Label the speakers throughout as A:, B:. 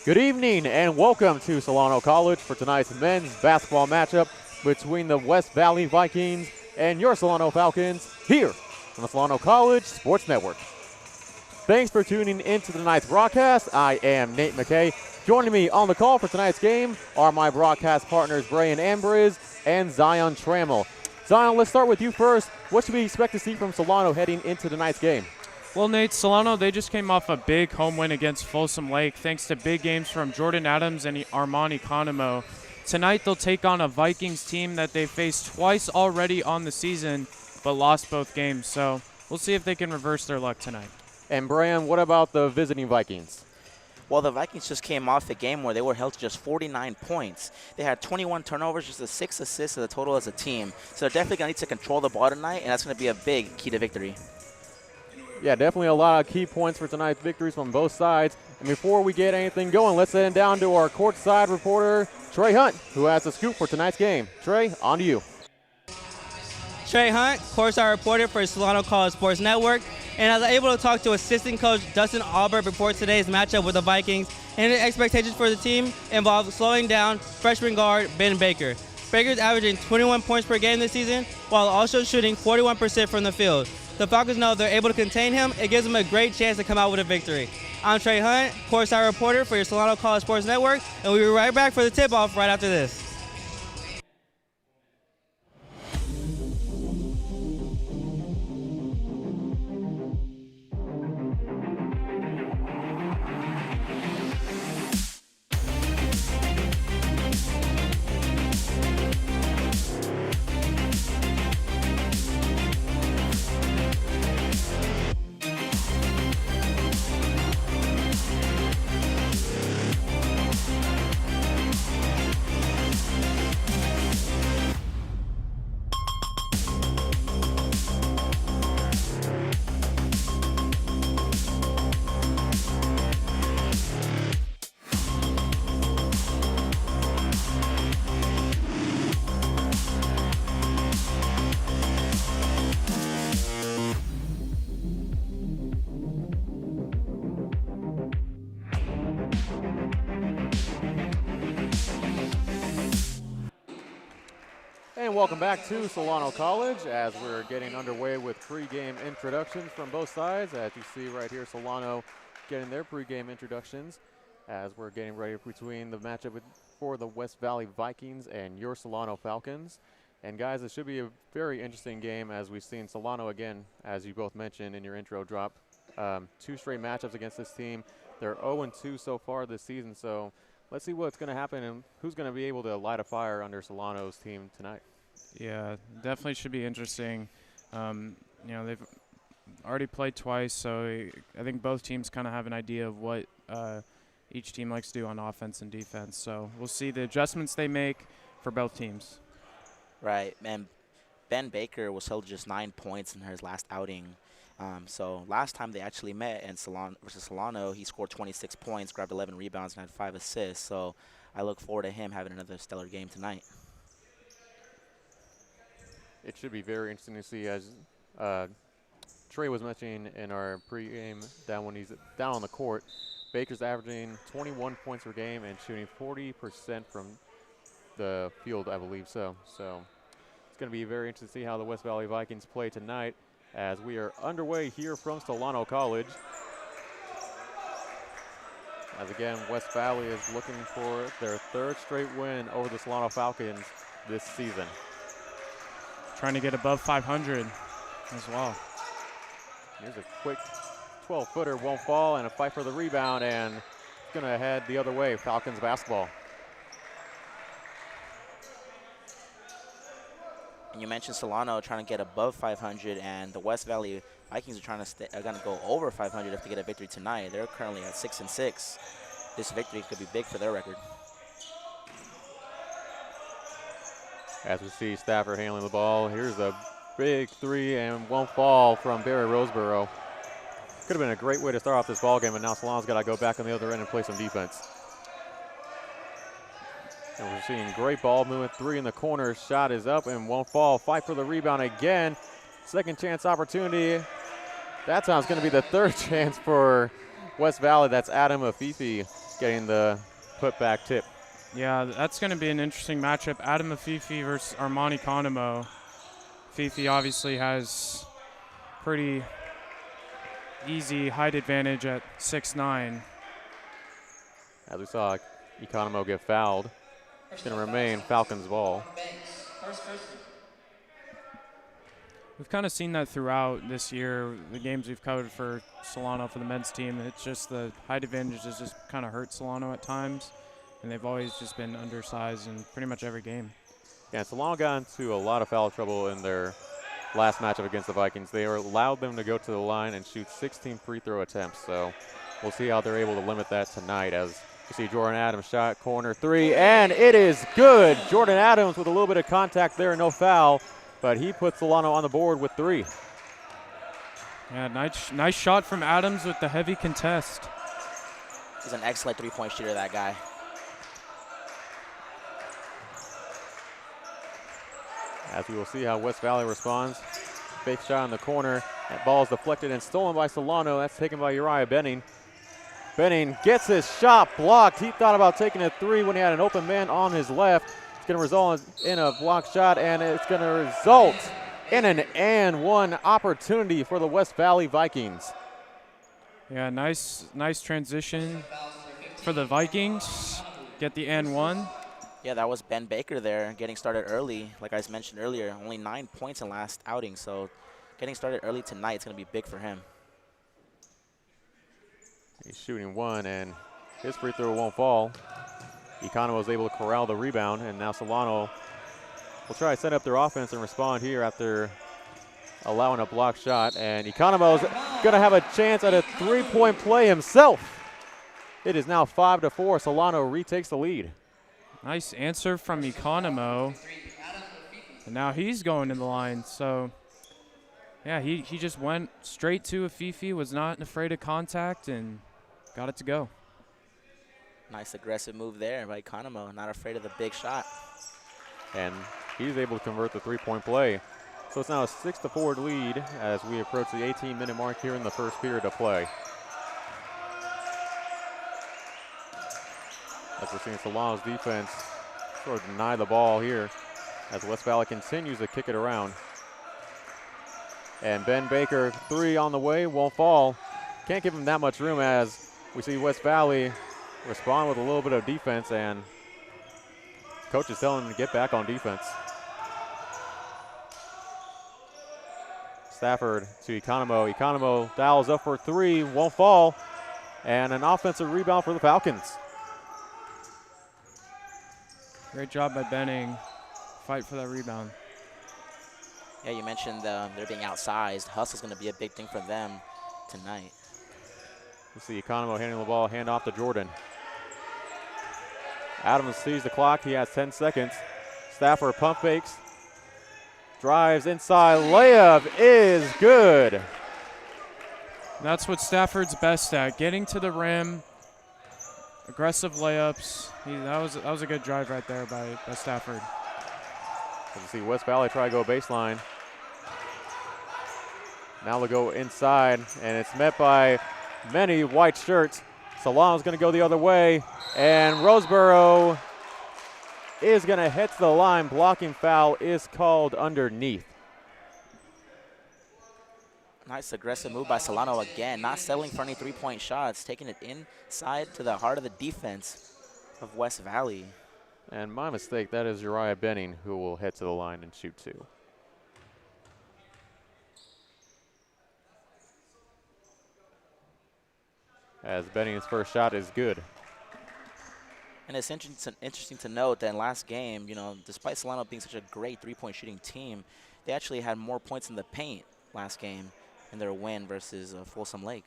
A: Good evening and welcome to Solano College for tonight's men's basketball matchup between the West Valley Vikings and your Solano Falcons here on the Solano College Sports Network. Thanks for tuning into tonight's broadcast. I am Nate McKay. Joining me on the call for tonight's game are my broadcast partners Brian Ambriz and Zion Trammell. Zion, let's start with you first. What should we expect to see from Solano heading into tonight's game?
B: Well, Nate, Solano, they just came off a big home win against Folsom Lake thanks to big games from Jordan Adams and Armand Economo. Tonight, they'll take on a Vikings team that they faced twice already on the season but lost both games. So we'll see if they can reverse their luck tonight.
A: And Brian, what about the visiting Vikings?
C: Well, the Vikings just came off a game where they were held to just 49 points. They had 21 turnovers, just 6 assists as a total as a team. So they're definitely going to need to control the ball tonight, and that's going to be a big key to victory.
A: Yeah, definitely a lot of key points for tonight's victories from both sides. And before we get anything going, let's send it down to our courtside reporter, Trey Hunt, who has the scoop for tonight's game. Trey, on to you.
D: Trey Hunt, courtside reporter for Solano College Sports Network. And I was able to talk to assistant coach Dustin Albert before today's matchup with the Vikings. And the expectations for the team involve slowing down freshman guard Ben Baker. Baker's averaging 21 points per game this season, while also shooting 41% from the field. The Falcons know if they're able to contain him, it gives them a great chance to come out with a victory. I'm Trey Hunt, courtside reporter for your Solano College Sports Network, and we'll be right back for the tip-off right after this.
A: And welcome back to Solano College as we're getting underway with pregame introductions from both sides. As you see right here, Solano getting their pregame introductions as we're getting ready between the matchup for the West Valley Vikings and your Solano Falcons. And guys, it should be a very interesting game as we've seen Solano again, as you both mentioned in your intro drop, 2 straight matchups against this team. They're 0-2 so far this season, so let's see what's going to happen and who's going to be able to light a fire under Solano's team tonight.
B: Yeah, definitely should be interesting. They've already played twice, so I think both teams kind of have an idea of what each team likes to do on offense and defense. So we'll see the adjustments they make for both teams.
C: Right, and Ben Baker was held just 9 points in his last outing. So last time they actually met in Solano versus Solano, he scored 26 points, grabbed 11 rebounds, and had 5 assists. So I look forward to him having another stellar game tonight.
A: It should be very interesting to see, as Trey was mentioning in our pregame down when he's down on the court. Baker's averaging 21 points per game and shooting 40% from the field, I believe so. So it's going to be very interesting to see how the West Valley Vikings play tonight as we are underway here from Solano College. As again, West Valley is looking for their 3rd straight win over the Solano Falcons this season.
B: Trying to get above 500 as well.
A: Here's a quick 12-footer, won't fall, and a fight for the rebound, and it's going to head the other way, Falcons basketball.
C: And you mentioned Solano trying to get above 500, and the West Valley Vikings are going to go over 500 if they get a victory tonight. They're currently at 6-6. This victory could be big for their record.
A: As we see Stafford handling the ball, here's a big 3 and won't fall from Barry Roseboro. Could have been a great way to start off this ball game, and now Solano's got to go back on the other end and play some defense. And we're seeing great ball movement. 3 in the corner. Shot is up and won't fall. Fight for the rebound again. Second chance opportunity. That time it's going to be the third chance for West Valley. That's Adam Afifi. getting the putback tip.
B: Yeah, that's going to be an interesting matchup. Adam Afifi versus Armani Kanemo. Fifi obviously has pretty easy height advantage at 6'9".
A: As we saw Economo get fouled, it's going to remain Falcons ball.
B: We've kind of seen that throughout this year, the games we've covered for Solano for the men's team. It's just the height advantage has just kind of hurt Solano at times, and they've always just been undersized in pretty much every game.
A: Yeah, Solano got into a lot of foul trouble in their last matchup against the Vikings. They allowed them to go to the line and shoot 16 free throw attempts, so we'll see how they're able to limit that tonight. As you see Jordan Adams shot corner three, and it is good. Jordan Adams with a little bit of contact there, no foul, but he puts Solano on the board with 3.
B: Yeah, nice shot from Adams with the heavy contest.
C: He's an excellent three-point shooter, that guy.
A: As we will see how West Valley responds. Fake shot in the corner. That ball is deflected and stolen by Solano. That's taken by Uriah Benning. Benning gets his shot blocked. He thought about taking a 3 when he had an open man on his left. It's going to result in a blocked shot, and it's going to result in an and one opportunity for the West Valley Vikings.
B: Yeah, nice transition for the Vikings. Get the and one.
C: Yeah, that was Ben Baker there, getting started early. Like I mentioned earlier, only 9 points in last outing, so getting started early tonight is going to be big for him.
A: He's shooting 1, and his free throw won't fall. Econo was able to corral the rebound, and now Solano will try to set up their offense and respond here after allowing a block shot. And Economo's going to have a chance at a 3-point play himself. It is now 5-4. Solano retakes the lead.
B: Nice answer from Economo. And now he's going to the line. So, yeah, he just went straight to Afifi, was not afraid of contact, and got it to go.
C: Nice aggressive move there by Economo, not afraid of the big shot.
A: And he's able to convert the 3-point play. So it's now a 6-4 lead as we approach the 18-minute mark here in the first period of play. As we're seeing Solano's defense sort of deny the ball here as West Valley continues to kick it around. And Ben Baker, 3 on the way, won't fall. Can't give him that much room as we see West Valley respond with a little bit of defense, and coach is telling him to get back on defense. Stafford to Economo. Economo dials up for 3, won't fall, and an offensive rebound for the Falcons.
B: Great job by Benning. Fight for that rebound.
C: Yeah, you mentioned they're being outsized. Hustle's going to be a big thing for them tonight.
A: You see Economo handling the ball, hand off to Jordan. Adams sees the clock. He has 10 seconds. Stafford pump fakes. Drives inside. Layup is good.
B: That's what Stafford's best at, getting to the rim, aggressive layups. That was a good drive right there by Stafford.
A: You see West Valley try to go baseline. Now they'll go inside, and it's met by many white shirts. Solano's going to go the other way, and Roseboro is going to head to the line. Blocking foul is called underneath.
C: Nice aggressive move by Solano again, not settling for any 3-point shots, taking it inside to the heart of the defense of West Valley.
A: And my mistake, that is Uriah Benning who will head to the line and shoot 2. As Benning's first shot is good.
C: And it's interesting to note that in last game, despite Solano being such a great 3-point shooting team, they actually had more points in the paint last game in their win versus Folsom Lake.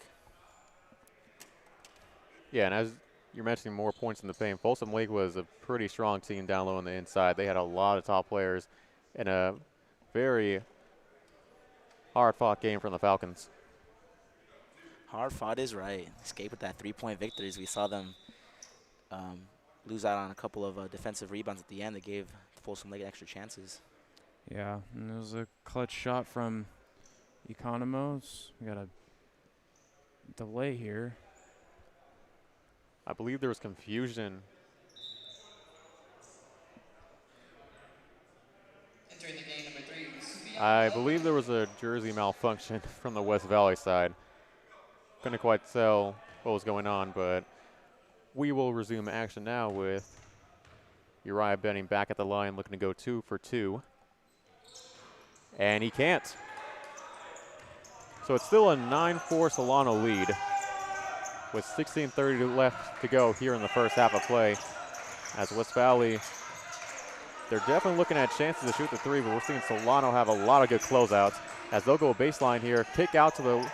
A: Yeah, and as you're mentioning more points in the paint, Folsom Lake was a pretty strong team down low on the inside. They had a lot of top players in a very hard-fought game from the Falcons.
C: Hard fought is right. Escape with that 3-point victories. We saw them lose out on a couple of defensive rebounds at the end that gave Folsom Lake extra chances.
B: Yeah, and it was a clutch shot from Economos. We got a delay here.
A: I believe there was confusion. I believe there was a jersey malfunction from the West Valley side. Couldn't quite tell what was going on, but we will resume action now with Uriah Benning back at the line, looking to go 2 for 2. And he can't. So it's still a 9-4 Solano lead with 16:30 left to go here in the first half of play. As West Valley, they're definitely looking at chances to shoot the three, but we're seeing Solano have a lot of good closeouts. As they'll go baseline here, kick out to the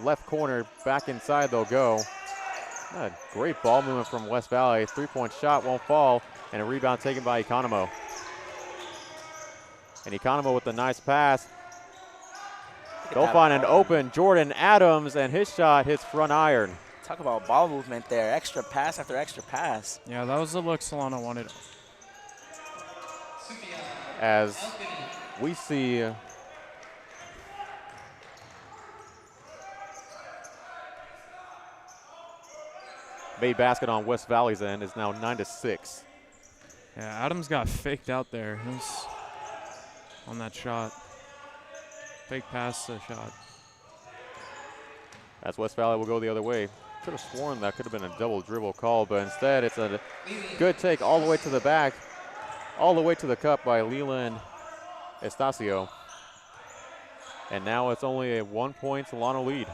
A: left corner, back inside they'll go. A great ball movement from West Valley. 3-point shot won't fall, and a rebound taken by Economo. And Economo with a nice pass. They'll find an open Jordan Adams, and his shot hits front iron.
C: Talk about ball movement there. Extra pass after extra pass.
B: Yeah, that was the look Solano wanted.
A: As we see made basket on West Valley's end is now 9-6.
B: Yeah, Adams got faked out there. He was on that shot. Fake pass the shot.
A: As West Valley will go the other way. Could have sworn that could have been a double dribble call, but instead it's a good take all the way to the back, all the way to the cup by Leland Estacio. And now it's only a 1-point Solano lead.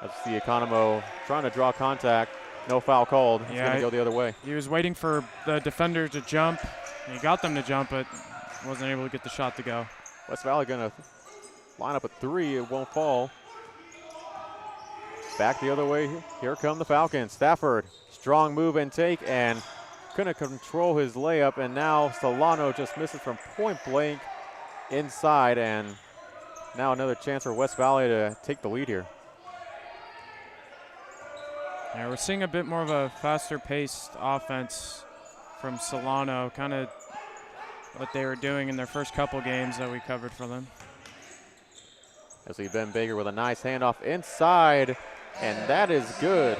A: Let's see Economo trying to draw contact. No foul called. He's going to go the other way.
B: He was waiting for the defender to jump. He got them to jump, but wasn't able to get the shot to go.
A: West Valley going to line up a three. It won't fall. Back the other way. Here come the Falcons. Stafford, strong move and take, and couldn't control his layup. And now Solano just misses from point blank inside. And now another chance for West Valley to take the lead here.
B: Yeah, we're seeing a bit more of a faster-paced offense from Solano, kind of what they were doing in their first couple games that we covered for them.
A: I see Ben Baker with a nice handoff inside, and that is good.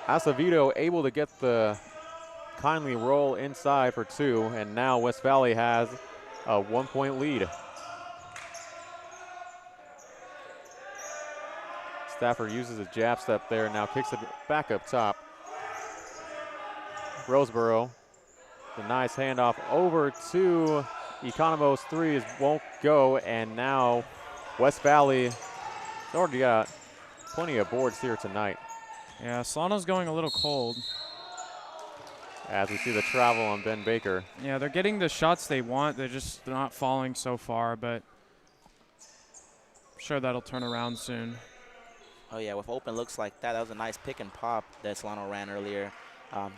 A: Acevedo able to get the kindly roll inside for two, and now West Valley has a 1-point lead. Stafford uses a jab step there and now kicks it back up top. Roseboro, the nice handoff over to Economo's threes won't go, and now West Valley already got plenty of boards here tonight.
B: Yeah, Solano's going a little cold.
A: As we see the travel on Ben Baker.
B: Yeah, they're getting the shots they want. They're just not falling so far, but I'm sure that'll turn around soon.
C: Oh, yeah, with open looks like that, that was a nice pick and pop that Solano ran earlier.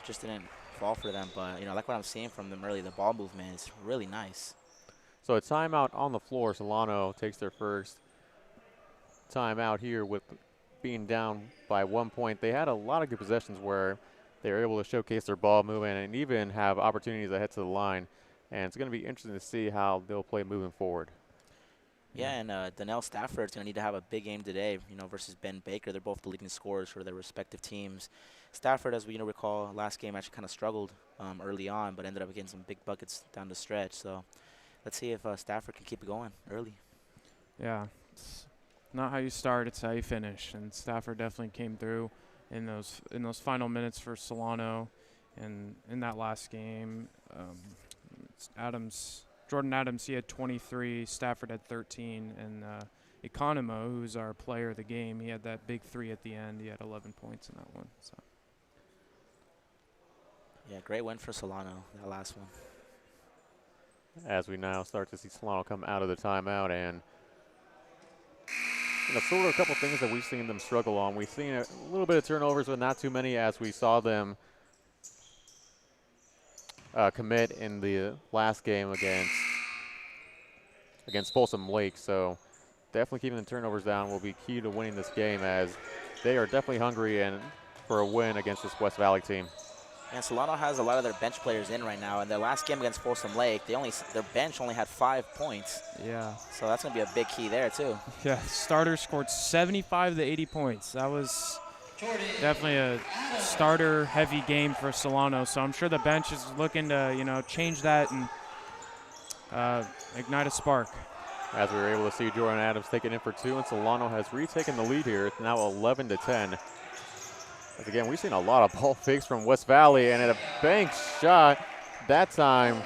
C: Just didn't fall for them, but, you know, like what I'm seeing from them early, the ball movement is really nice.
A: So a timeout on the floor. Solano takes their first timeout here with being down by 1 point. They had a lot of good possessions where they were able to showcase their ball movement and even have opportunities ahead to the line. And it's going to be interesting to see how they'll play moving forward.
C: Yeah, and Donnell Stafford's going to need to have a big game today, you know, versus Ben Baker. They're both the leading scorers for their respective teams. Stafford, as we recall, last game actually kind of struggled early on, but ended up getting some big buckets down the stretch. So let's see if Stafford can keep it going early.
B: Yeah, it's not how you start, it's how you finish. And Stafford definitely came through in those final minutes for Solano. And in that last game, Jordan Adams, he had 23, Stafford had 13, and Economo, who's our player of the game, he had that big three at the end. He had 11 points in that one. So.
C: Yeah, great win for Solano, that last one.
A: As we now start to see Solano come out of the timeout, and sort of a couple things that we've seen them struggle on. We've seen a little bit of turnovers, but not too many, as we saw them commit in the last game against Folsom Lake. So definitely keeping the turnovers down will be key to winning this game, as they are definitely hungry and for a win against this West Valley team.
C: And Solano has a lot of their bench players in right now. In their last game against Folsom Lake, their bench only had 5 points.
B: Yeah.
C: So that's going to be a big key there, too.
B: Yeah, starter scored 75 to 80 points. That was definitely a starter-heavy game for Solano. So I'm sure the bench is looking to, change that and ignite a spark.
A: As we were able to see Jordan Adams take it in for 2, and Solano has retaken the lead here. It's now 11-10. As again, we've seen a lot of ball fakes from West Valley, and at a bank shot that time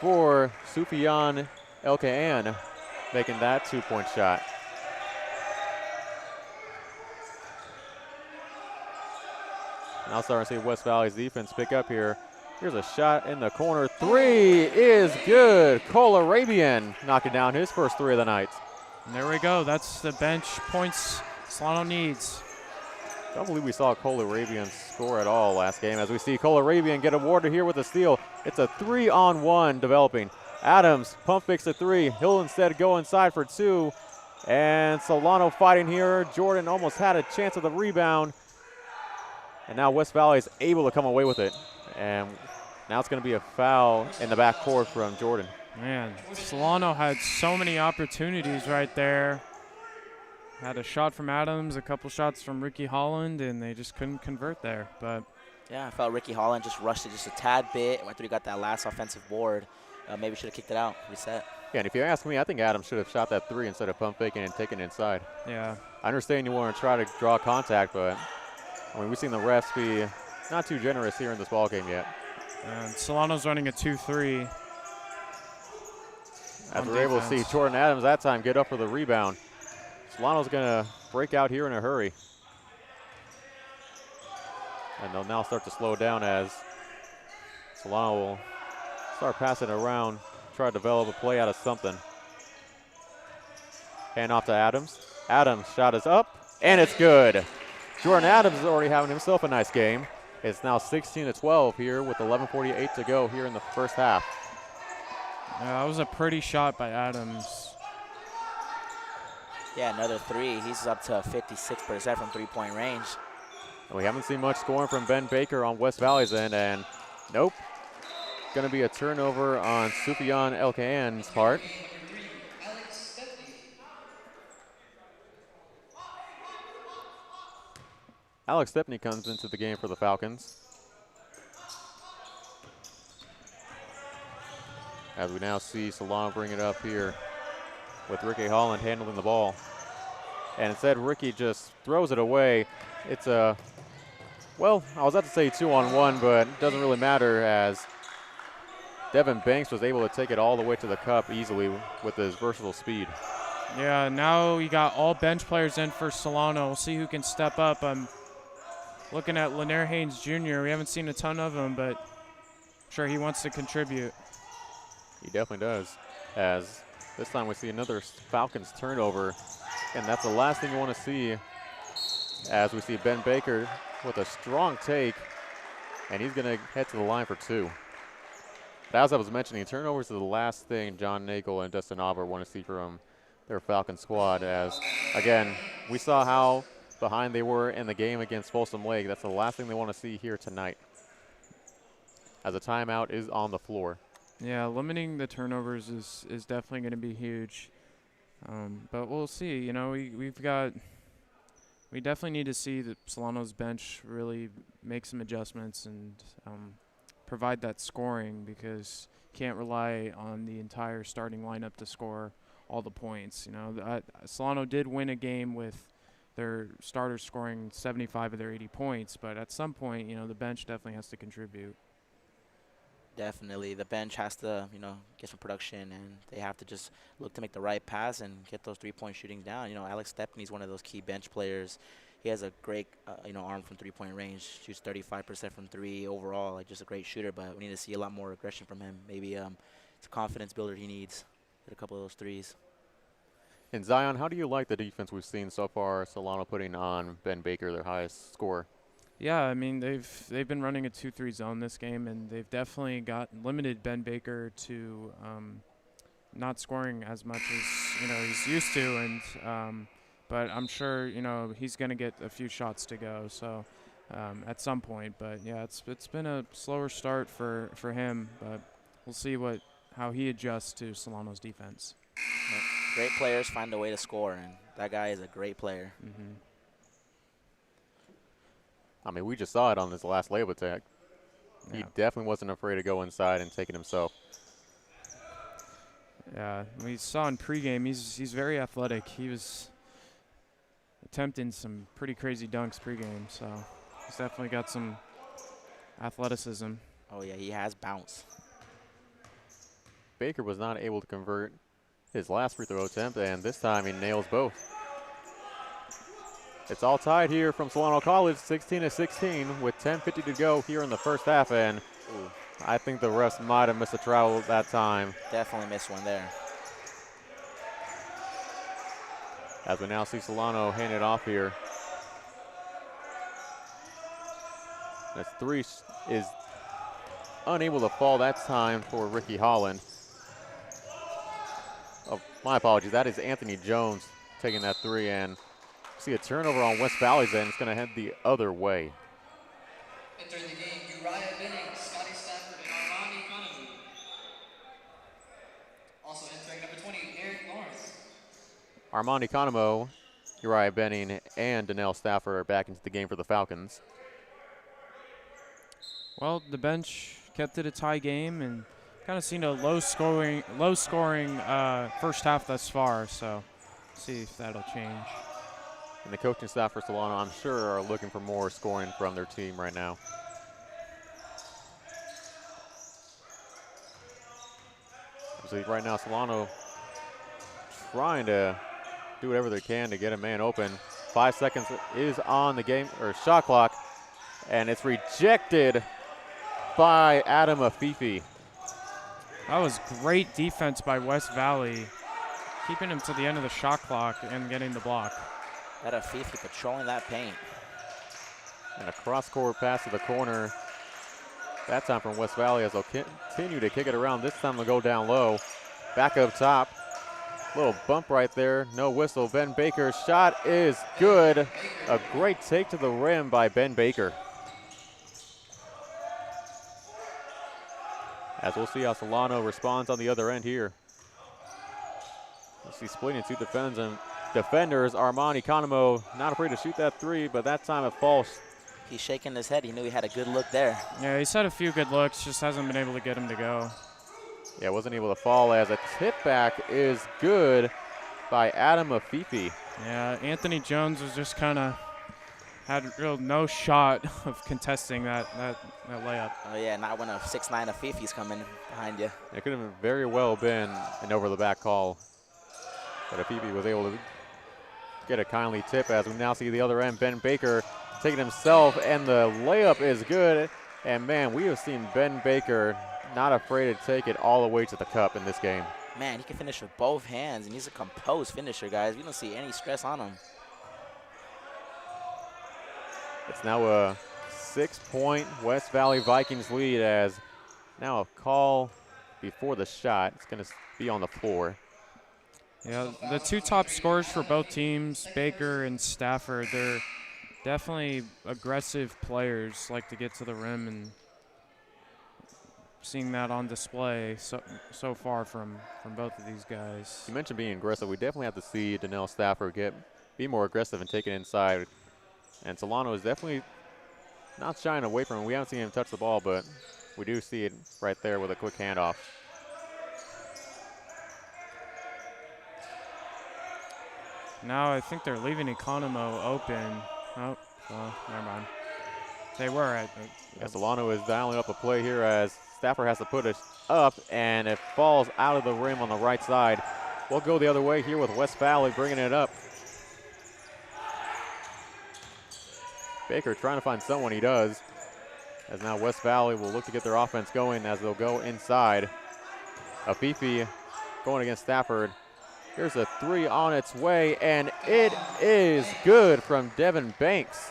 A: for Sufyan Elkaan, making that 2-point shot. Now starting to see West Valley's defense pick up here. Here's a shot in the corner. 3 is good. Cole Arabian knocking down his first 3 of the night.
B: And there we go. That's the bench points Solano needs.
A: Don't believe we saw Cole Arabian score at all last game, as we see Cole Arabian get awarded here with a steal. It's a 3-on-1 developing. Adams pump fakes a 3. He'll instead go inside for 2. And Solano fighting here. Jordan almost had a chance of the rebound. And now West Valley is able to come away with it. And now it's going to be a foul in the backcourt from Jordan.
B: Man, Solano had so many opportunities right there. Had a shot from Adams, a couple shots from Ricky Holland, and they just couldn't convert there. But
C: yeah, I felt Ricky Holland just rushed it just a tad bit after he got that last offensive board. Maybe should have kicked it out, reset.
A: Yeah, and if you ask me, I think Adams should have shot that 3 instead of pump faking and taking it inside.
B: Yeah.
A: I understand you want to try to draw contact, but I mean, we've seen the refs be not too generous here in this ball game yet.
B: And Solano's running a 2-3.
A: As we're able to see Jordan Adams that time get up for the rebound. Solano's going to break out here in a hurry. And they'll now start to slow down as Solano will start passing around, try to develop a play out of something. Hand off to Adams. Adams' shot is up, and it's good. Jordan Adams is already having himself a nice game. It's now 16-12 here with 11:48 to go here in the first half.
B: Yeah, that was a pretty shot by Adams.
C: Yeah, another 3. He's up to 56% from 3-point range.
A: And we haven't seen much scoring from Ben Baker on West Valley's end, and nope. Going to be a turnover on Sufyan Elkaan's part. Alex Stepney comes into the game for the Falcons. As we now see Solano bring it up here with Ricky Holland handling the ball. And instead, Ricky just throws it away. It's a, well, I was about to say 2-on-1, but it doesn't really matter as Devin Banks was able to take it all the way to the cup easily with his versatile speed.
B: Yeah, now we got all bench players in for Solano. We'll see who can step up. I'm looking at Lanier Haynes Jr. We haven't seen a ton of him, but I'm sure he wants to contribute.
A: He definitely does, as this time we see another Falcons turnover, and that's the last thing you want to see, as we see Ben Baker with a strong take, and he's going to head to the line for 2. But as I was mentioning, turnovers are the last thing John Nagel and Dustin Auber want to see from their Falcon squad, as, again, we saw how behind they were in the game against Folsom Lake. That's the last thing they want to see here tonight, as a timeout is on the floor.
B: Yeah, limiting the turnovers is definitely going to be huge. But we'll see. You know, we definitely need to see that Solano's bench really make some adjustments and provide that scoring, because you can't rely on the entire starting lineup to score all the points. You know, Solano did win a game with their starters scoring 75 of their 80 points, but at some point, you know, the bench definitely has to contribute.
C: Definitely. The bench has to, get some production, and they have to just look to make the right pass and get those 3-point shootings down. You know, Alex Stepney's one of those key bench players. He has a great, arm from 3-point range, shoots 35% from 3 overall, like just a great shooter, but we need to see a lot more aggression from him. Maybe it's a confidence builder he needs. Hit a couple of those threes.
A: And Zion, how do you like the defense we've seen so far, Solano putting on Ben Baker, their highest scorer?
B: Yeah, I mean, they've been running a 2-3 zone this game, and they've definitely limited Ben Baker to not scoring as much as he's used to, and but I'm sure he's going to get a few shots to go. So at some point. But yeah, it's been a slower start for him. But we'll see how he adjusts to Solano's defense.
C: Great players find a way to score, and that guy is a great player.
B: Mm-hmm.
A: I mean, we just saw it on this last layup attack.
B: Yeah.
A: He definitely wasn't afraid to go inside and take it himself.
B: Yeah, we saw in pregame he's very athletic. He was attempting some pretty crazy dunks pregame, so he's definitely got some athleticism.
C: Oh yeah, he has bounce.
A: Baker was not able to convert his last free throw attempt, and this time he nails both. It's all tied here from Solano College, 16-16, with 10:50 to go here in the first half, and I think the refs might have missed a travel at that time.
C: Definitely missed one there.
A: As we now see Solano hand it off here. This three is unable to fall that time for Ricky Holland. Oh, my apologies. That is Anthony Jones taking that three, and see a turnover on West Valley's end. It's going to head the other way.
E: Entering the game, Uriah Benning, Scotty Stafford, and Armand Economy. Also entering number 20, Eric Lawrence.
A: Armand Economo, Uriah Benning, and Donnell Stafford are back into the game for the Falcons.
B: Well, the bench kept it a tie game and kind of seen a low scoring first half thus far. So, see if that'll change.
A: And the coaching staff for Solano, I'm sure, are looking for more scoring from their team right now. So right now, Solano trying to do whatever they can to get a man open. 5 seconds is on the game or shot clock, and it's rejected by Adam Afifi.
B: That was great defense by West Valley, keeping him to the end of the shot clock and getting the block.
C: That Afifi patrolling that paint.
A: And a cross-court pass to the corner. That time from West Valley as they'll continue to kick it around. This time they'll go down low. Back up top. Little bump right there. No whistle. Ben Baker's shot is good. A great take to the rim by Ben Baker. As we'll see how Solano responds on the other end here. We'll see splitting two defenders. Armand Economo not afraid to shoot that three, but that time it falls.
C: He's shaking his head. He knew he had a good look there.
B: Yeah, he's had a few good looks, just hasn't been able to get him to go.
A: Yeah, wasn't able to fall as a tip back is good by Adam Afifi.
B: Yeah, Anthony Jones was just kind of had no shot of contesting that layup.
C: Oh yeah, not when a 6'9" Afifi's coming behind you.
A: It could have very well been an over-the-back call, but Afifi was able to get a kindly tip as we now see the other end. Ben Baker taking himself, and the layup is good. And man, we have seen Ben Baker not afraid to take it all the way to the cup in this game.
C: Man, he can finish with both hands, and he's a composed finisher, guys. We don't see any stress on him.
A: It's now a 6-point West Valley Vikings lead as now a call before the shot. It's going to be on the floor.
B: Yeah, the two top scorers for both teams, Baker and Stafford, they're definitely aggressive players, like to get to the rim, and seeing that on display so far from both of these guys.
A: You mentioned being aggressive. We definitely have to see Donnell Stafford be more aggressive and take it inside. And Solano is definitely not shying away from him. We haven't seen him touch the ball, but we do see it right there with a quick handoff.
B: Now I think they're leaving Economo open. Oh, well, never mind. They were at.
A: Yeah, Solano is dialing up a play here as Stafford has to put it up, and it falls out of the rim on the right side. We'll go the other way here with West Valley bringing it up. Baker trying to find someone. He does. As now West Valley will look to get their offense going as they'll go inside. Afifi going against Stafford. Here's a three on its way, and it is good from Devin Banks.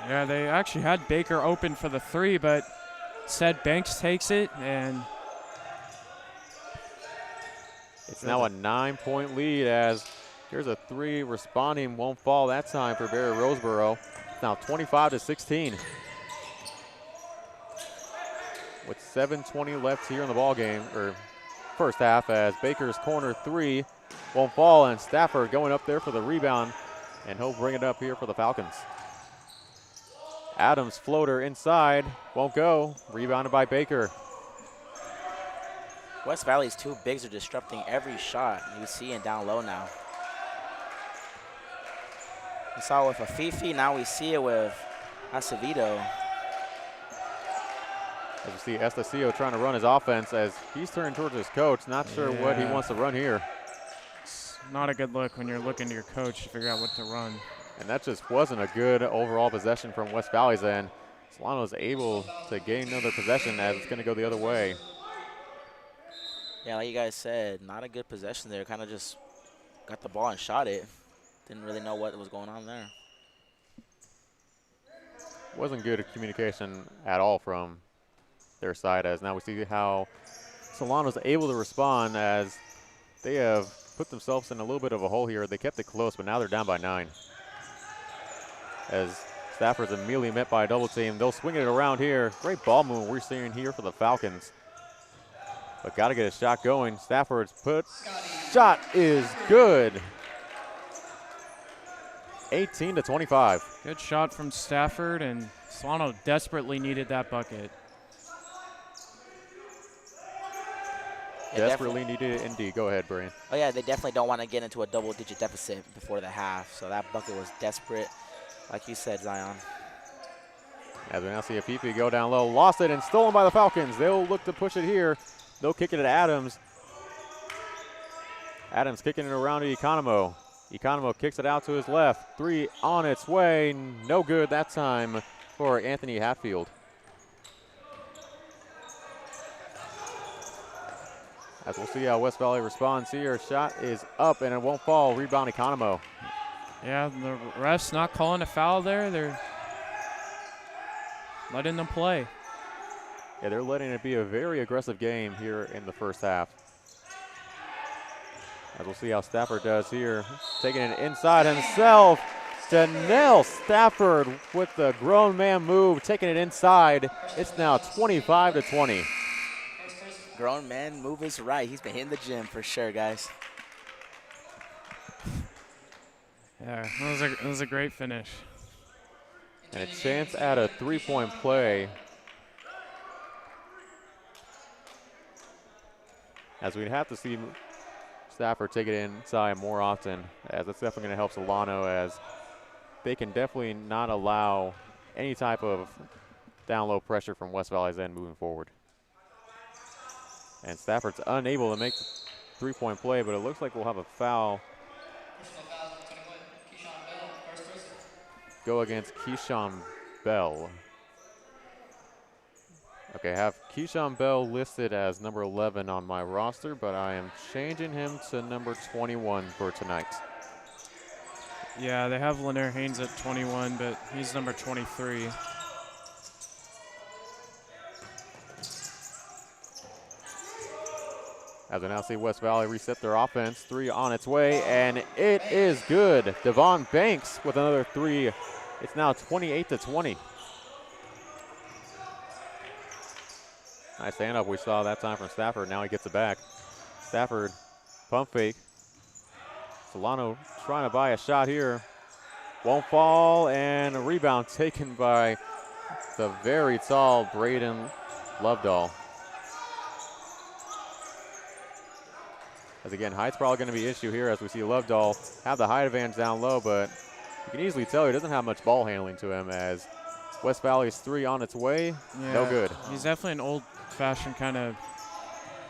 B: Yeah, they actually had Baker open for the three, but said Banks takes it, and
A: it's now a 9-point lead as Here's a three responding, won't fall that time for Barry Roseboro. Now 25-16. With 7:20 left here in the ball game, or first half, as Baker's corner three won't fall, and Stafford going up there for the rebound, and he'll bring it up here for the Falcons. Adams floater inside, won't go, rebounded by Baker.
C: West Valley's two bigs are disrupting every shot. You see it down low now. We saw it with Afifi, now we see it with Acevedo.
A: As you see Estacio trying to run his offense as he's turning towards his coach, not sure what he wants to run here.
B: It's not a good look when you're looking to your coach to figure out what to run.
A: And that just wasn't a good overall possession from West Valley's end. Solano is able to gain another possession as it's going to go the other way.
C: Yeah, like you guys said, not a good possession there. Kind of just got the ball and shot it. Didn't really know what was going on there.
A: Wasn't good communication at all from their side, as now we see how Solano's able to respond as they have put themselves in a little bit of a hole here. They kept it close, but now they're down by 9. As Stafford's immediately met by a double team. They'll swing it around here. Great ball move we're seeing here for the Falcons. But got to get a shot going. Stafford's shot is good. 18-25.
B: Good shot from Stafford, and Solano desperately needed that bucket.
A: Desperately needed it indeed. Go ahead, Brian.
C: Oh yeah, they definitely don't want to get into a double-digit deficit before the half. So that bucket was desperate, like you said, Zion.
A: As we now see Afifi go down low, lost it and stolen by the Falcons. They'll look to push it here. They'll kick it at Adams. Adams kicking it around to Economo. Economo kicks it out to his left. Three on its way. No good that time for Anthony Hatfield. As we'll see how West Valley responds here. Shot is up and it won't fall. Rebound Economo.
B: Yeah, the refs not calling a foul there. They're letting them play.
A: Yeah, they're letting it be a very aggressive game here in the first half. As we'll see how Stafford does here. Taking it inside himself. Janelle Stafford with the grown man move, taking it inside. It's now 25-20.
C: Grown man move is right. He's been hitting the gym for sure, guys.
B: Yeah, that was a great finish.
A: And a chance at a three-point play. As we'd have to see Stafford take it inside more often, as that's definitely going to help Solano, as they can definitely not allow any type of down-low pressure from West Valley's end moving forward. And Stafford's unable to make the three-point play, but it looks like we'll have a foul go against Keyshawn Bell. Okay, I have Keyshawn Bell listed as number 11 on my roster, but I am changing him to number 21 for tonight.
B: Yeah, they have Lanier Haynes at 21, but he's number 23.
A: As we now see West Valley reset their offense. Three on its way, and it is good. Devon Banks with another three. It's now 28-20. Nice stand-up we saw that time from Stafford. Now he gets it back. Stafford, pump fake. Solano trying to buy a shot here. Won't fall, and a rebound taken by the very tall Braden Lovedahl. As again, height's probably going to be an issue here, as we see Lovedahl have the height advantage down low, but you can easily tell he doesn't have much ball handling to him, as West Valley's three on its way. Yeah, no good.
B: He's definitely an old-fashioned kind of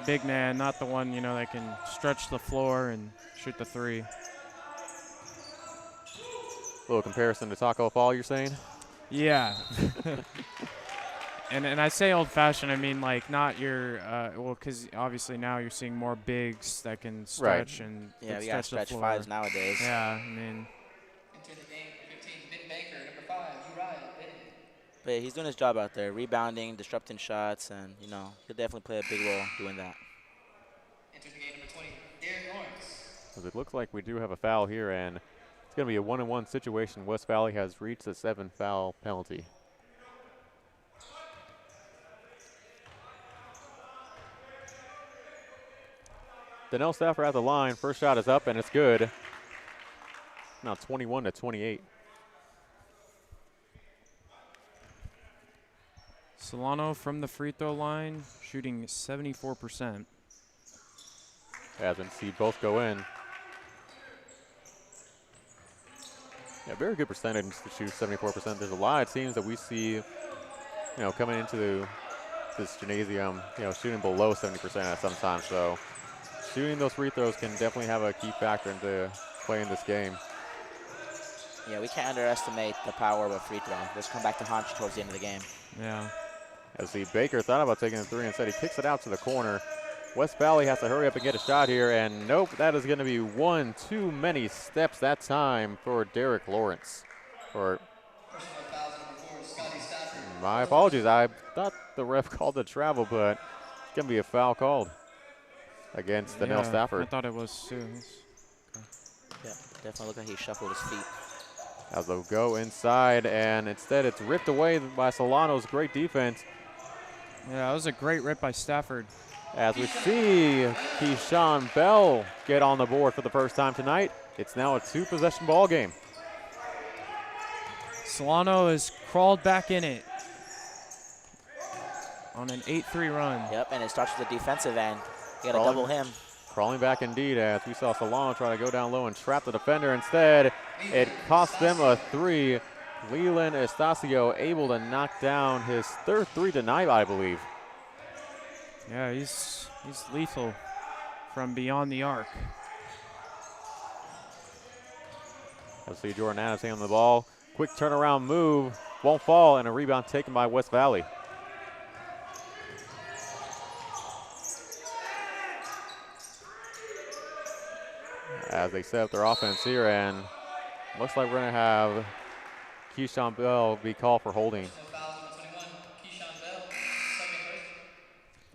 B: big man, not the one, you know, that can stretch the floor and shoot the three.
A: Little comparison to Taco Fall, you're saying?
B: Yeah. And I say old-fashioned, I mean like not your well, because obviously now you're seeing more bigs that can stretch and
C: we got stretch fives nowadays.
B: Yeah, I mean.
E: Into the game, 15, Ben Baker, number 5, Uriah Bennett.
C: But he's doing his job out there, rebounding, disrupting shots, and you know he'll definitely play a big role doing that.
E: Into the game, number 20, Derek Lawrence.
A: As it looks like we do have a foul here, and it's going to be a 1-on-1 situation. West Valley has reached the 7-foul penalty. Donnell Stafford at the line. First shot is up, and it's good. Now 21-28.
B: Solano from the free throw line, shooting 74%.
A: As we see both go in. Yeah, very good percentage to shoot 74%. There's a lot of teams that we see, coming into this gymnasium, shooting below 70% at some time. So shooting those free throws can definitely have a key factor into playing this game.
C: Yeah, we can't underestimate the power of a free throw. Just come back to haunt you towards the end of the game.
B: Yeah.
A: As the Baker thought about taking the three, instead he kicks it out to the corner. West Valley has to hurry up and get a shot here, and nope, that is going to be one too many steps that time for Derek Lawrence. My apologies, I thought the ref called the travel, but it's going to be a foul called against Donnell Stafford.
B: I thought it was too.
C: Yeah, definitely look like he shuffled his feet.
A: As they'll go inside, and instead it's ripped away by Solano's great defense.
B: Yeah, that was a great rip by Stafford.
A: As we see Keyshawn Bell get on the board for the first time tonight, it's now a 2-possession ball game.
B: Solano has crawled back in it on an 8-3 run.
C: Yep, and it starts with the defensive end. You got to double him.
A: Crawling back indeed, as we saw Solano try to go down low and trap the defender. Instead, it cost them a three. Leland Estacio able to knock down his third three tonight, I believe.
B: Yeah, he's lethal from beyond the arc.
A: Let's see Jordan Adams on the ball. Quick turnaround move, won't fall, and a rebound taken by West Valley. As they set up their offense here, and looks like we're going to have Keyshawn Bell be called for holding.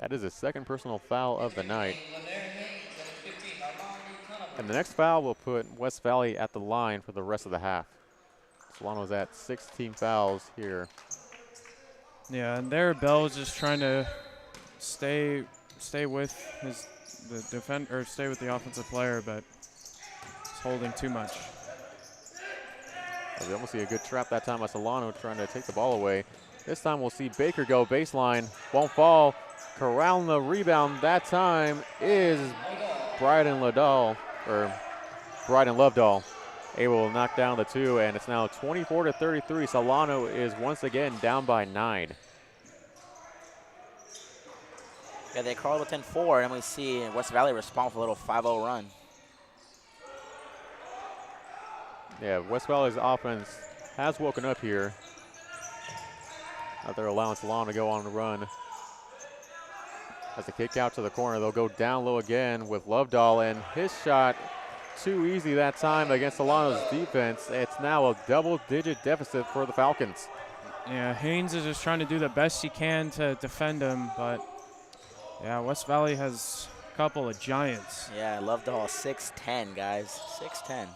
A: That is his second personal foul of the night. And the next foul will put West Valley at the line for the rest of the half. Solano's at 16 fouls here.
B: Yeah, and there Bell is just trying to stay with stay with the offensive player, but he's holding too much.
A: We almost see a good trap that time by Solano trying to take the ball away. This time we'll see Baker go baseline, won't fall. Corralling the rebound that time is Bryden Lovedahl, able to knock down the two, and it's now 24-33. Solano is once again down by 9.
C: Yeah, they crawled within 4, and we see West Valley respond with a little 5-0 run.
A: Yeah, West Valley's offense has woken up here. They're allowing Solano to go on the run. As they kick out to the corner, they'll go down low again with Lovedahl, and his shot too easy that time against Solano's defense. It's now a double-digit deficit for the Falcons.
B: Yeah, Haynes is just trying to do the best he can to defend him, but yeah, West Valley has a couple of giants.
C: Yeah, Lovedahl 6'10", guys, 6'10".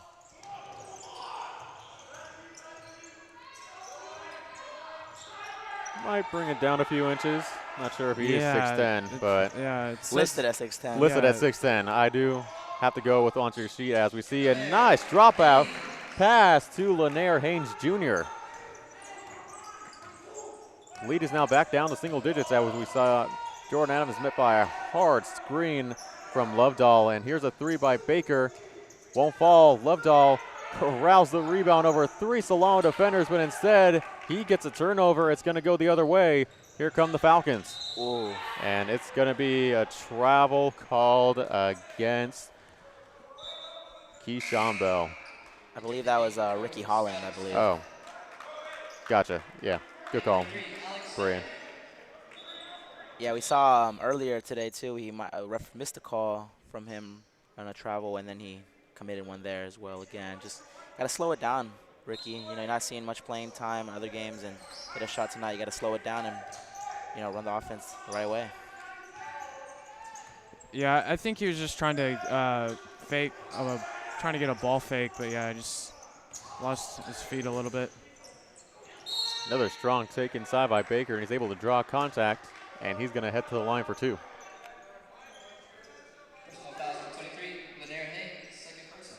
A: Might bring it down a few inches. Not sure if he is 6'10", but
B: yeah, it's
C: listed at 6'10".
A: Listed at 6'10". I do have to go with onto your sheet as we see a nice dropout pass to Lanier Haynes Jr. Lead is now back down to single digits as we saw Jordan Adams met by a hard screen from Lovedahl, and here's a three by Baker. Won't fall. Lovedahl corrals the rebound over 3 Solano defenders, but instead he gets a turnover. It's going to go the other way. Here come the Falcons.
C: Ooh.
A: And it's going to be a travel called against Keyshawn Bell.
C: I believe that was Ricky Holland, I believe.
A: Oh, gotcha. Yeah, good call, Brian.
C: Yeah, we saw earlier today, too. He ref missed a call from him on a travel, and then he committed one there as well again. Just got to slow it down, Ricky. You know, you're not seeing much playing time in other games, and get a shot tonight. You got to slow it down and, you know, run the offense the right way.
B: Yeah, I think he was just trying to fake, trying to get a ball fake, but yeah, I just lost his feet a little bit.
A: Another strong take inside by Baker, and he's able to draw contact, and he's going to head to the line for 2.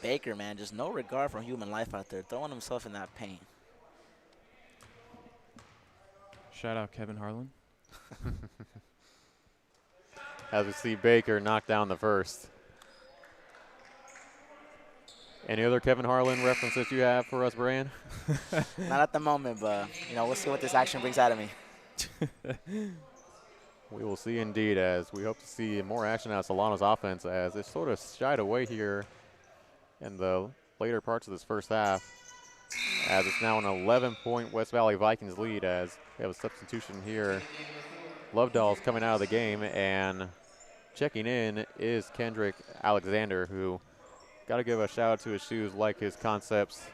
C: Baker, man, just no regard for human life out there, throwing himself in that paint.
B: Shout out Kevin Harlan.
A: As we see Baker knock down the first. Any other Kevin Harlan references you have for us, Brian?
C: Not at the moment, but, you know, we'll see what this action brings out of me.
A: We will see indeed, as we hope to see more action out of Solano's offense, as it sort of shied away here in the later parts of this first half, as it's now an 11-point West Valley Vikings lead, as we have a substitution here. Lovedahl's coming out of the game, and checking in is Kendrick Alexander, who got to give a shout out to his shoes, like his Concepts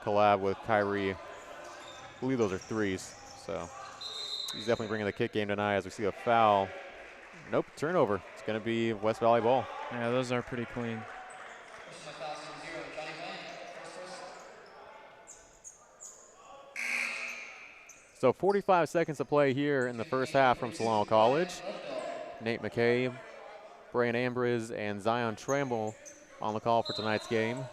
A: collab with Kyrie. I believe those are 3s, so he's definitely bringing the kick game tonight, as we see a foul. Nope, turnover. It's going to be West Valley ball.
B: Yeah, those are pretty clean.
A: So 45 seconds to play here in the first half from Solano College. Nate McKay, Brian Ambriz, and Zion Tramble on the call for tonight's game.